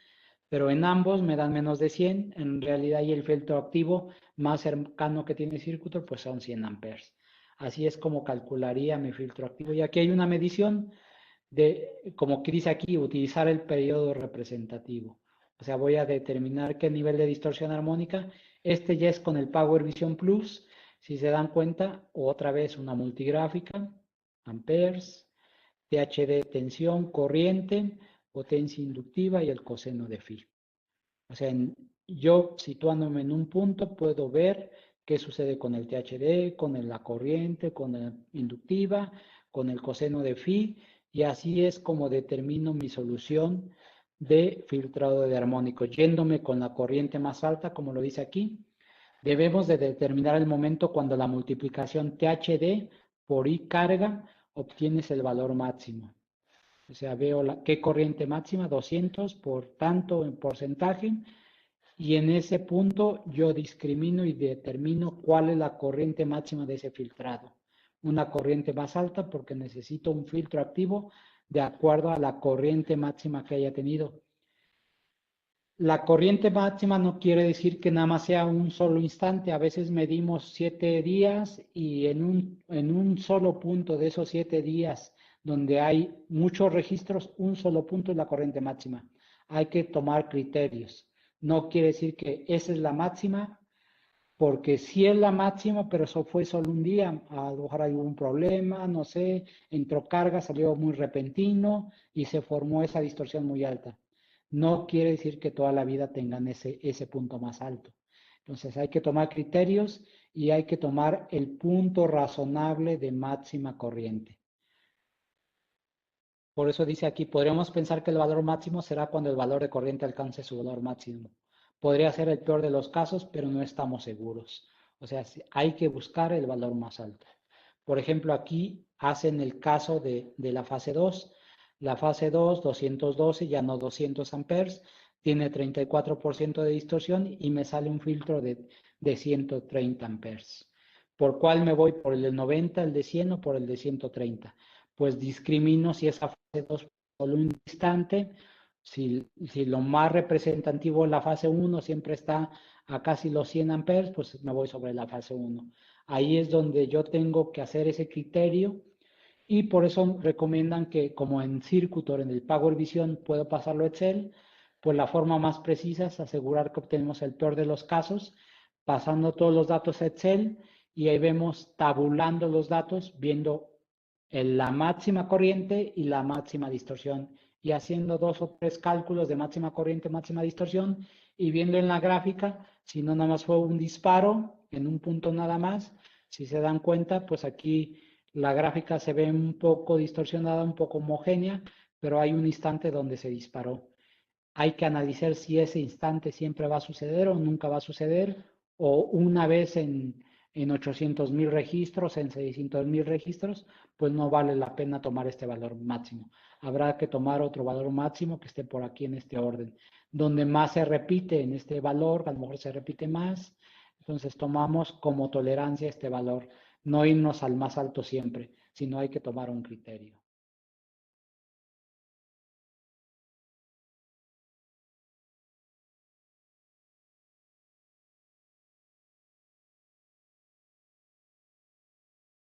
pero en ambos me dan menos de 100. En realidad, y el filtro activo más cercano que tiene Circuitor, pues son 100 amperes. Así es como calcularía mi filtro activo. Y aquí hay una medición de, como que dice aquí, utilizar el periodo representativo. O sea, voy a determinar qué nivel de distorsión armónica. Este ya es con el Power Vision Plus. Si se dan cuenta, otra vez una multigráfica, amperes, THD, tensión, corriente, potencia inductiva y el coseno de phi. O sea, yo situándome en un punto puedo ver qué sucede con el THD, con la corriente, con la inductiva, con el coseno de phi, y así es como determino mi solución de filtrado de armónicos. Yéndome con la corriente más alta, como lo dice aquí, debemos de determinar el momento cuando la multiplicación THD por I carga obtienes el valor máximo. O sea, veo qué corriente máxima, 200 por tanto en porcentaje, y en ese punto yo discrimino y determino cuál es la corriente máxima de ese filtrado. Una corriente más alta porque necesito un filtro activo de acuerdo a la corriente máxima que haya tenido. La corriente máxima no quiere decir que nada más sea un solo instante. A veces medimos 7 días y en un solo punto de esos 7 días donde hay muchos registros, un solo punto es la corriente máxima. Hay que tomar criterios. No quiere decir que esa es la máxima, porque sí es la máxima, pero eso fue solo un día. A lo mejor hay un problema, no sé, entró carga, salió muy repentino y se formó esa distorsión muy alta. No quiere decir que toda la vida tengan ese punto más alto. Entonces hay que tomar criterios y hay que tomar el punto razonable de máxima corriente. Por eso dice aquí, podríamos pensar que el valor máximo será cuando el valor de corriente alcance su valor máximo. Podría ser el peor de los casos, pero no estamos seguros. O sea, hay que buscar el valor más alto. Por ejemplo, aquí hacen el caso de la fase 2. La fase 2, 212, ya no 200 amperes, tiene 34% de distorsión y me sale un filtro de 130 amperes. ¿Por cuál me voy? ¿Por el de 90, el de 100 o por el de 130? Pues discrimino si esa fase 2 solo un instante, si lo más representativo en la fase 1 siempre está a casi los 100 amperes, pues me voy sobre la fase 1. Ahí es donde yo tengo que hacer ese criterio y por eso recomiendan que como en Circuitor, en el Power Vision, puedo pasarlo a Excel, pues la forma más precisa es asegurar que obtenemos el peor de los casos, pasando todos los datos a Excel y ahí vemos tabulando los datos, viendo la máxima corriente y la máxima distorsión y haciendo 2 o 3 cálculos de máxima corriente, máxima distorsión y viendo en la gráfica si no nada más fue un disparo en un punto nada más. Si se dan cuenta, pues aquí la gráfica se ve un poco distorsionada, un poco homogénea, pero hay un instante donde se disparó. Hay que analizar si ese instante siempre va a suceder o nunca va a suceder, o una vez en 800,000 registros, en 600,000 registros, pues no vale la pena tomar este valor máximo. Habrá que tomar otro valor máximo que esté por aquí en este orden. Donde más se repite en este valor, a lo mejor se repite más, entonces tomamos como tolerancia este valor. No irnos al más alto siempre, sino hay que tomar un criterio.